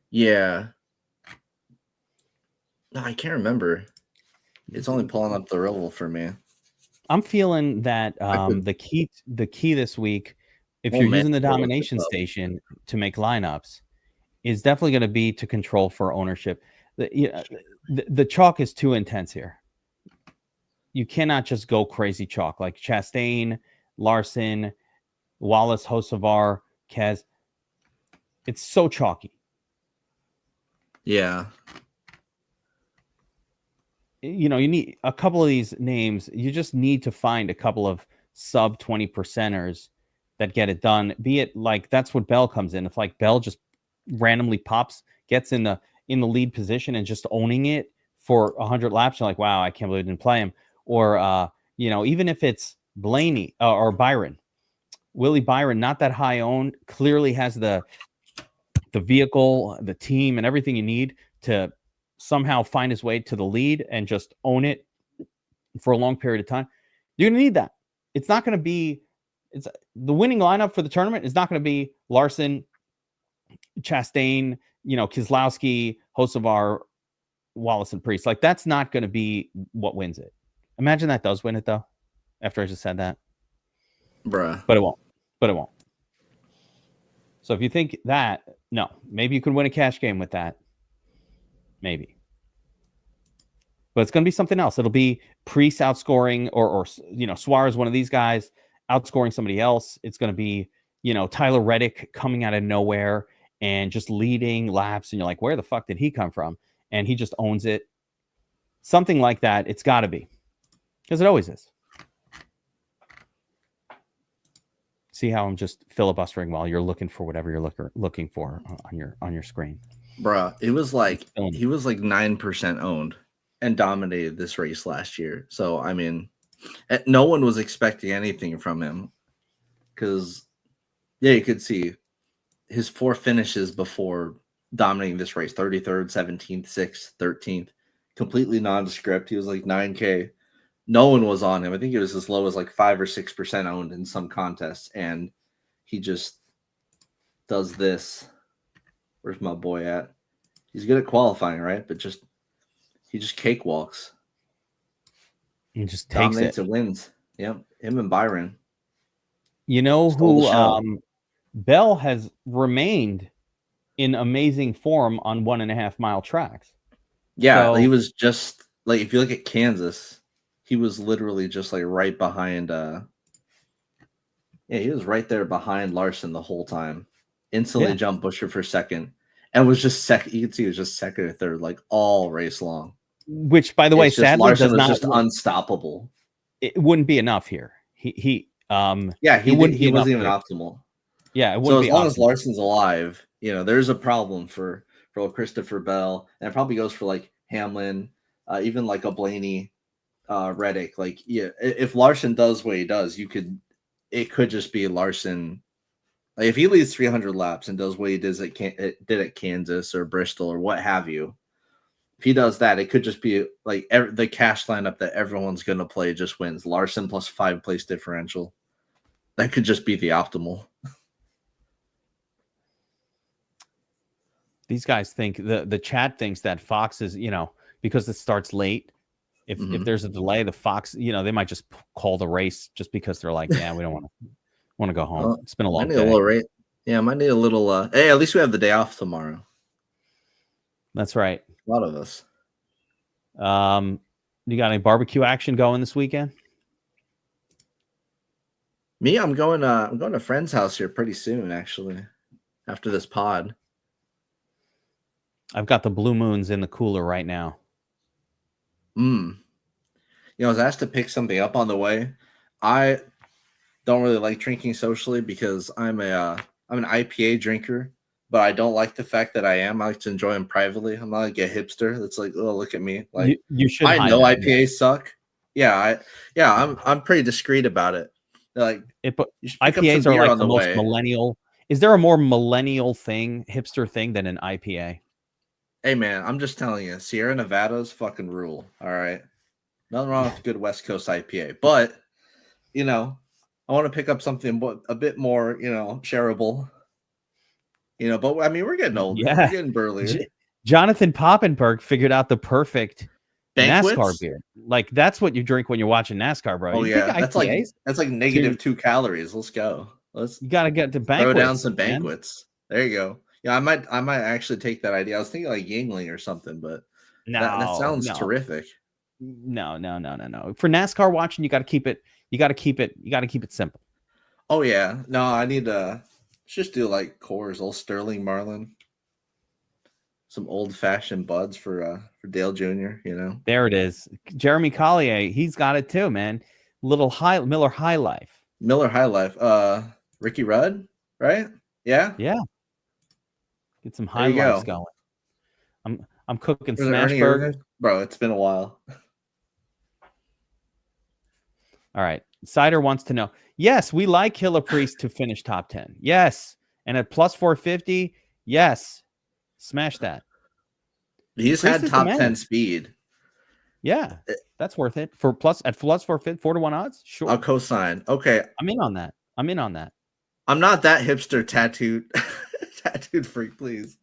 Yeah. No, I can't remember. It's only pulling up the rival for me. I'm feeling that the key this week, if you're using the domination station to make lineups, is definitely going to be to control for ownership. The chalk is too intense here. You cannot just go crazy chalk like Chastain, Larson, Wallace, Hocevar, Kez. It's so chalky. Yeah. You need a couple of these names. You just need to find a couple of sub 20%ers that get it done. Be it like that's what Bell comes in. If like Bell just randomly pops, gets in the lead position and just owning it for 100 laps, you're like, wow, I can't believe I didn't play him. Or even if it's Blaney or Byron, Willie Byron, not that high owned, clearly has the vehicle, the team, and everything you need to somehow find his way to the lead and just own it for a long period of time. You're going to need that. It's not going to be, it's the winning lineup for the tournament is not going to be Larson, Chastain, Keselowski, Hocevar, Wallace, and Priest. Like that's not going to be what wins it. Imagine that does win it though. After I just said that, bruh. But it won't. So if you think that, no, maybe you could win a cash game with that. Maybe. But it's going to be something else. It'll be Priest outscoring or Suarez, one of these guys, outscoring somebody else. It's going to be, Tyler Reddick coming out of nowhere and just leading laps. And you're like, where the fuck did he come from? And he just owns it. Something like that. It's got to be. Because it always is. See how I'm just filibustering while you're looking for whatever you're looking for on your screen. Bruh, it was like he was like 9% owned and dominated this race last year. So I mean, no one was expecting anything from him because you could see his 4 finishes before dominating this race: 33rd, 17th, 6th, 13th, completely nondescript. He was like 9K. No one was on him. I think it was as low as like 5 or 6% owned in some contests, and he just does this. Where's my boy at? He's good at qualifying, right? But he just cakewalks. He just takes dominates and wins. Yep, him and Byron. You know who? Bell has remained in amazing form on 1.5 mile tracks. Yeah, so, he was just like, if you look at Kansas, he was literally just like right behind. He was right there behind Larson the whole time. Instantly jumped Buescher for second, and was just second. You can see he was just second or third, like all race long. Which, by the way, sadly, Larson was just unstoppable. It wouldn't be enough here. He wasn't even optimal. Yeah, it wouldn't so be as long optimal. as Larson's alive, there's a problem for Christopher Bell, and it probably goes for like Hamlin, even like a Blaney, Reddick. Like, if Larson does what he does, you could it could just be Larson. Like if he leads 300 laps and does what he did at Kansas or Bristol or what have you, if he does that, it could just be like the cash lineup that everyone's going to play just wins. Larson plus 5 place differential. That could just be the optimal. These guys think the chat thinks that Fox is, because it starts late. If there's a delay, the Fox, they might just call the race just because they're like, yeah, we don't want to go home. Well, it's been a long day. A little rate. Yeah, I might need a little. Hey, at least we have the day off tomorrow. That's right. A lot of us. You got any barbecue action going this weekend? Me, I'm going to a friend's house here pretty soon, actually, after this pod. I've got the Blue Moons in the cooler right now. I was asked to pick something up on the way. I don't really like drinking socially because I'm an IPA drinker, but I don't like the fact that I like to enjoy them privately. I'm not like a hipster that's like, oh, look at me. Like you should. I know IPAs suck. Yeah, I'm pretty discreet about it. Like IPAs are like the most millennial. Is there a more millennial thing, hipster thing than an IPA? Hey man, I'm just telling you, Sierra Nevada's fucking rule. All right, nothing wrong with a good West Coast IPA, but I want to pick up something a bit more, shareable. But I mean, we're getting old. Yeah, we're getting burlier. Jonathan Poppenberg figured out the perfect Banquets? NASCAR beer. Like that's what you drink when you're watching NASCAR, bro. Oh yeah, that's like -2 calories. Let's go. You gotta get to banquets. Throw down some banquets. Man. There you go. Yeah, I might actually take that idea. I was thinking like Yingling or something, but that sounds terrific. No. For NASCAR watching, you got to keep it simple. Oh yeah, no, I need to just do like Coors, old Sterling Marlin, some old fashioned buds for Dale Jr. There it is. Jeremy Collier, he's got it too, man. Miller High Life. Ricky Rudd, right? Yeah. Get some high lives going. I'm cooking smash burgers. Bro, it's been a while. All right. Cider wants to know. Yes, we like Killer Priest to finish top 10. Yes. And at plus 450, yes. Smash that. He's had top 10 speed. Yeah. That's worth it. At plus 450, 4-1 odds? Sure. I'll co-sign. Okay. I'm in on that. I'm not that hipster tattooed freak, please.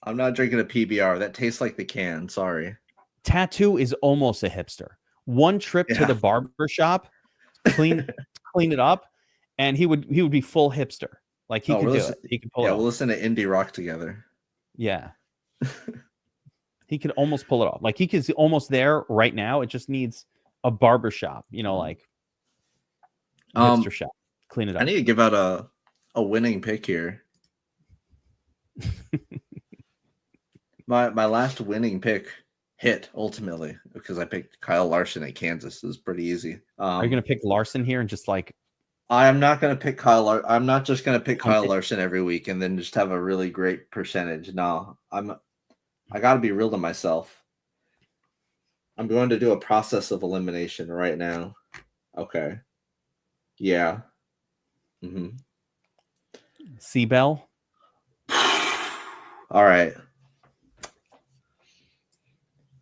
I'm not drinking a PBR. That tastes like the can. Sorry. Tattoo is almost a hipster. One trip to the barber shop, clean it up, and he would be full hipster. Like he could do it. He could pull it off. We'll listen to Indy rock together. Yeah. He could almost pull it off. Like he is almost there right now. It just needs a barber shop, like hipster shop. Clean it up. I need to give out a winning pick here. My last winning pick hit ultimately because I picked Kyle Larson at Kansas. It was pretty easy. Are you going to pick Larson here and just like? I am not going to pick Kyle. I'm not just going to pick Kyle Larson every week and then just have a really great percentage. No, I got to be real to myself. I'm going to do a process of elimination right now. Okay. Yeah. Seabell. All right.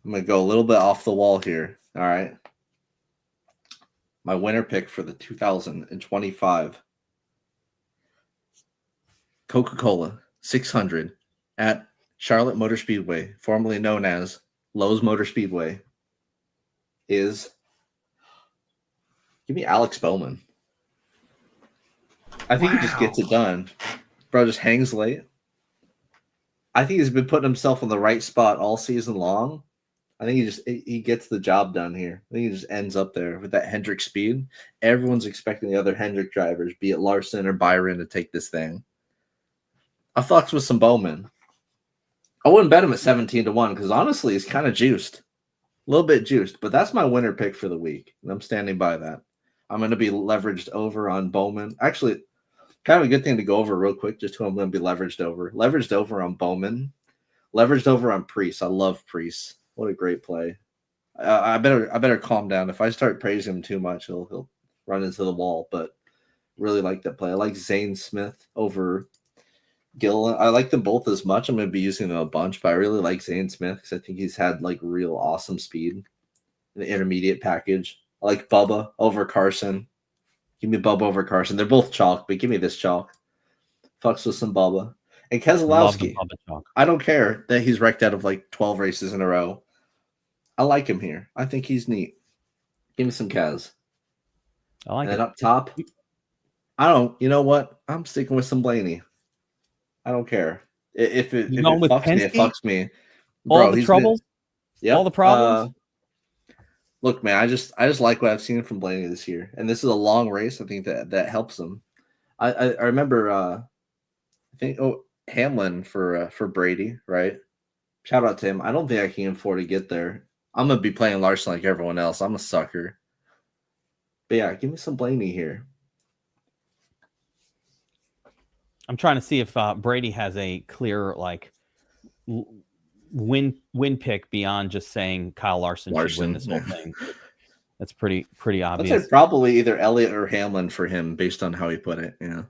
I'm going to go a little bit off the wall here. All right. My winner pick for the 2025 Coca-Cola 600 at Charlotte Motor Speedway, formerly known as Lowe's Motor Speedway, is give me Alex Bowman. I think he just gets it done. Bro just hangs late. I think he's been putting himself in the right spot all season long. I think he gets the job done here. I think he just ends up there with that Hendrick speed. Everyone's expecting the other Hendrick drivers, be it Larson or Byron, to take this thing. I fucks with some Bowman. I wouldn't bet him at 17-1 because honestly, he's kind of juiced. A little bit juiced, but that's my winner pick for the week, and I'm standing by that. I'm going to be leveraged over on Bowman. Actually, kind of a good thing to go over real quick, just who I'm going to be leveraged over. Leveraged over on Bowman. Leveraged over on Priest. I love Priest. What a great play. I better calm down. If I start praising him too much, he'll run into the wall. But Really like that play. I like Zane Smith over Gilliland. I like them both as much. I'm going to be using them a bunch, but I really like Zane Smith because I think he's had like real awesome speed in the intermediate package. I like Bubba over Carson. Give me Bubba over Carson. They're both chalk, but give me this chalk. Fucks with some Bubba. And Love the Keselowski. Bubba chalk. I don't care that he's wrecked out of like 12 races in a row. I like him here. I think he's neat. Give me some Kaz. I like And it. then up top, I don't. You know what? I'm sticking with some Blaney. I don't care. If it with fucks me, Penske? it fucks me. All the troubles, all the problems. Look, man, I just like what I've seen from Blaney this year, and this is a long race. I think that helps him. I remember. I think Hamlin for Brady, right? Shout out to him. I don't think I can afford to get there. I'm gonna be playing Larson like everyone else. I'm a sucker. But yeah, give me some Blaney here. I'm trying to see if Brady has a clear like win pick beyond just saying Kyle Larson should win this whole thing. That's pretty obvious. I'd say probably either Elliott or Hamlin for him based on how he put it. Yeah.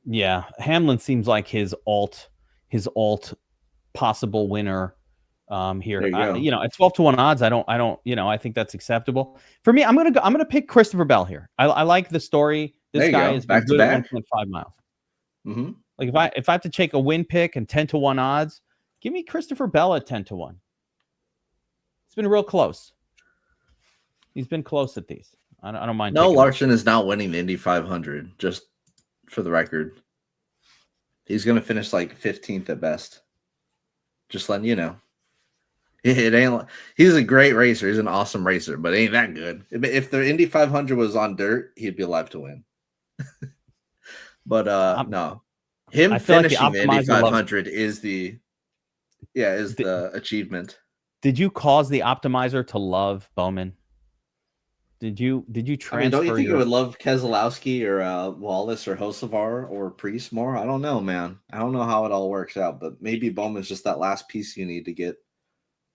Yeah, Hamlin seems like his alt possible winner here. At 12-1 odds, I don't, I think that's acceptable. For me, I'm gonna pick Christopher Bell here. I like the story. This guy is back to good back. at 1.5 miles. Mm-hmm. Like if I have to take a win pick and 10-1 odds, give me Christopher Bell at 10-1. It's been real close. He's been close at these. I don't mind. No, Larson is not winning the Indy 500. Just for the record, he's going to finish like 15th at best. Just letting you know. It ain't. He's a great racer. He's an awesome racer, but ain't that good. If the Indy 500 was on dirt, he'd be alive to win. But no, him finishing like the Indy 500 is the achievement. Did you cause the optimizer to love Bowman? Did you transfer? Don't you think you would love Keselowski or Wallace or Hocevar or Priest more? I don't know, man. I don't know how it all works out, but maybe Bowman's just that last piece you need to get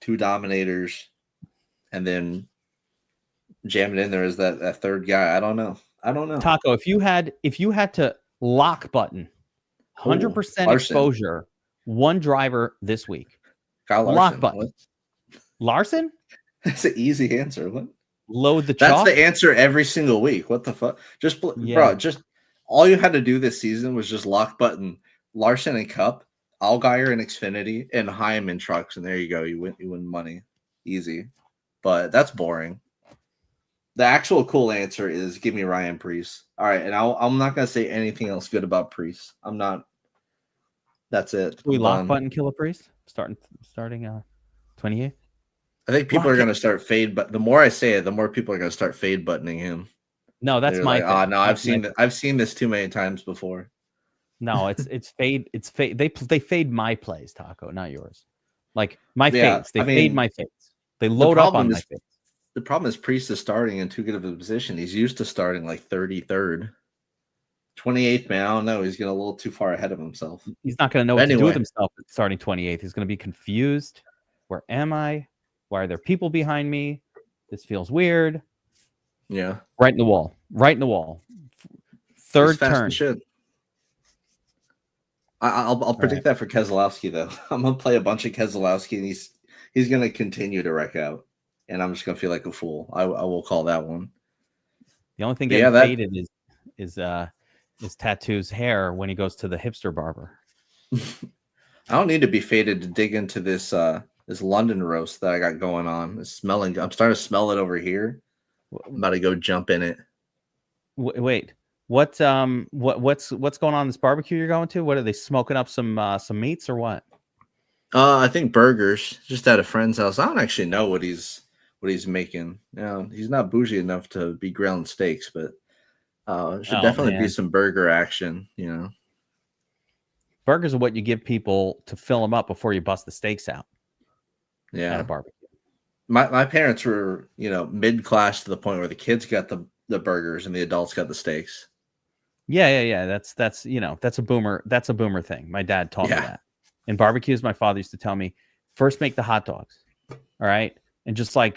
2 Dominators and then jam it in there as that third guy. I don't know. Taco, if you had to lock button 100% exposure, one driver this week. Kyle Larson. Lock button. What? Larson? That's an easy answer. What? Load the chalk. That's the answer every single week. What the fuck? Bro, just all you had to do this season was just lock button Larson and Cup, Allgaier and Xfinity, and Heim in trucks, and there you go. You win money. Easy. But that's boring. The actual cool answer is give me Ryan Preece. All right, and I'm not gonna say anything else good about Preece. I'm not. That's it. We lock button Killer Preece starting 28th. I think people are gonna start fade, but the more I say it, the more people are gonna start fade buttoning him. No, that's my thing. No, I've seen this too many times before. No, it's fade. It's fade. They fade my plays, Taco, not yours. Like my fades. They fade my fades. They load up on my fades. The problem is Priest is starting in too good of a position. He's used to starting like 33rd. 28th, man. I don't know. He's getting a little too far ahead of himself. He's not going to know what to do with himself starting 28th. He's going to be confused. Where am I? Why are there people behind me? This feels weird. Yeah. Right in the wall. Third turn. I'll predict that for Keselowski, though. I'm going to play a bunch of Keselowski, and he's going to continue to wreck out. And I'm just going to feel like a fool. I will call that one. The only thing getting faded is Tattoo's hair when he goes to the hipster barber. I don't need to be faded to dig into this London roast that I got going on. It's smelling. I'm starting to smell it over here. I'm about to go jump in it. Wait, what's going on in this barbecue you're going to? What are they smoking up some meats or what? I think burgers. Just at a friend's house. I don't actually know what he's making. He's not bougie enough to be grilling steaks, but should definitely be some burger action. Burgers are what you give people to fill them up before you bust the steaks out. Yeah, at a barbecue. My parents were mid-class to the point where the kids got the burgers and the adults got the steaks. Yeah. That's a boomer thing. My dad taught me that. In barbecues, my father used to tell me, first make the hot dogs. All right. And just give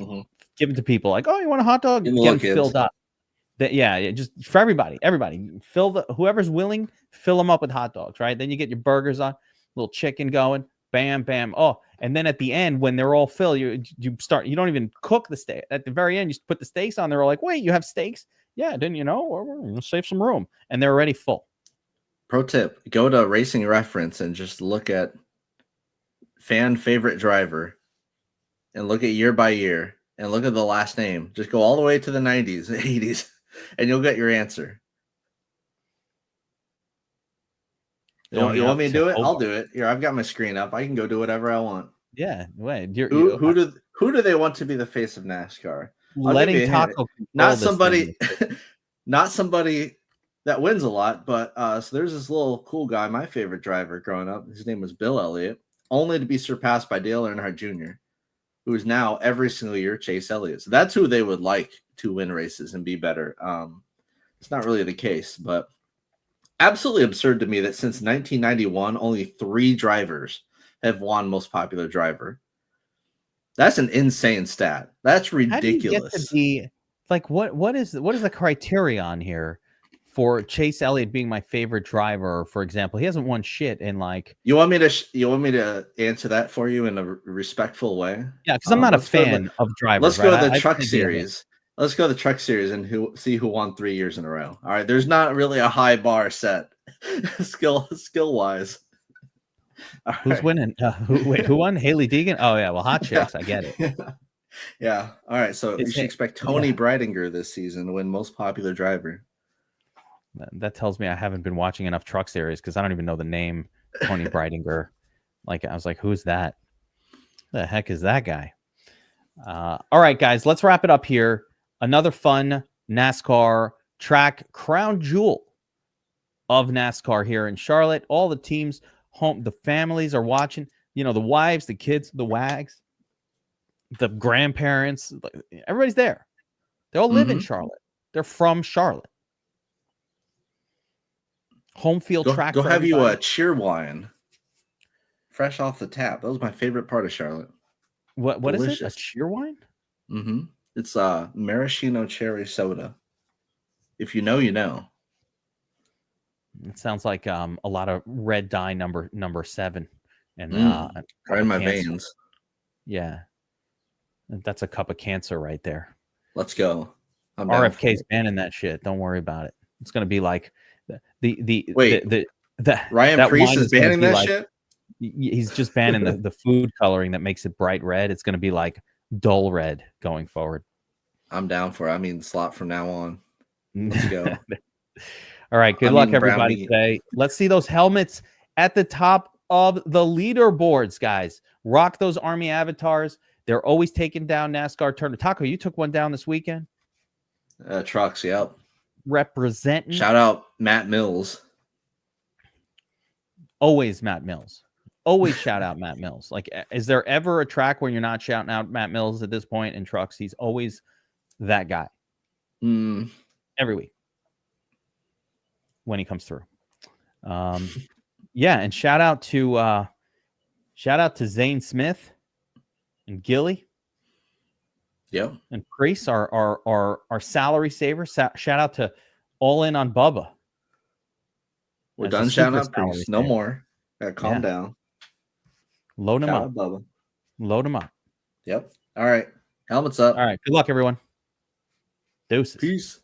them to people like, oh, you want a hot dog? Get them filled up. Yeah, just for everybody, whoever's willing, fill them up with hot dogs, right? Then you get your burgers on, little chicken going, bam, bam. Oh, and then at the end, when they're all filled, you don't even cook the steak. At the very end, you put the steaks on. They're all like, wait, you have steaks? Yeah, didn't you know? We're gonna save some room, and they're already full. Pro tip: go to Racing Reference and just look at fan favorite driver, and look at year by year, and look at the last name. Just go all the way to the 90s, 80s, and you'll get your answer. You want me to do it? I'll do it. Here, I've got my screen up. I can go do whatever I want. Yeah, wait. Who do they want to be the face of NASCAR? Letting Taco not somebody that wins a lot, but so there's this little cool guy, my favorite driver growing up. His name was Bill Elliott, only to be surpassed by Dale Earnhardt Jr., who is now every single year Chase Elliott. So that's who they would like to win races and be better. It's not really the case, but absolutely absurd to me that since 1991, only 3 drivers have won most popular driver. That's an insane stat. That's ridiculous. How do you get to be like what is the criterion here for Chase Elliott being my favorite driver? For example, he hasn't won shit in like. You want me to answer that for you in a respectful way? Yeah, because I'm not a fan of drivers. Let's go to the Truck Series. Let's go to the Truck Series and see who won 3 years in a row. All right, there's not really a high bar set skill wise. Who's winning? Who won? Haley Deegan? Oh yeah, well, hot chicks. I get it. Yeah. All right, so you should expect Tony Breidinger this season to win most popular driver. That tells me I haven't been watching enough Truck Series because I don't even know the name Tony Breidinger. Like I was like, who's that? The heck is that guy? All right, guys, let's wrap it up here. Another fun NASCAR track crown jewel of NASCAR here in Charlotte. All the teams home, the families are watching. You know, the wives, the kids, the wags, the grandparents. Everybody's there. They all live in Charlotte. They're from Charlotte. Home field track. Go have you a cheer wine, fresh off the tap. That was my favorite part of Charlotte. What is it? A cheer wine? Mm-hmm. It's maraschino cherry soda. If you know, you know. It sounds like a lot of red dye number 7, and right in my veins. Yeah, that's a cup of cancer right there. Let's go. RFK's banning that shit. Don't worry about it. It's gonna be like the Ryan Preece is banning that shit. He's just banning the food coloring that makes it bright red. It's gonna be like dull red going forward. I'm down for it. I mean, slot from now on. Let's go. All right. Good luck, everybody, today. Let's see those helmets at the top of the leaderboards, guys. Rock those Army avatars. They're always taking down NASCAR tournament. Taco, you took one down this weekend? Trucks, yep. Representing. Shout out Matt Mills. Always Matt Mills. Always shout out Matt Mills. Like, is there ever a track where you're not shouting out Matt Mills at this point in trucks? He's always that guy. Every week when he comes through. Yeah, and shout out to Zane Smith and Gilly. Yep. And Priest, our salary saver. Shout out to All In on Bubba. We're done shouting out Priest. No more. Calm down. Load him up. Bubba. Load him up. Yep. All right. Helmets up. All right. Good luck, everyone. Deuces. Peace.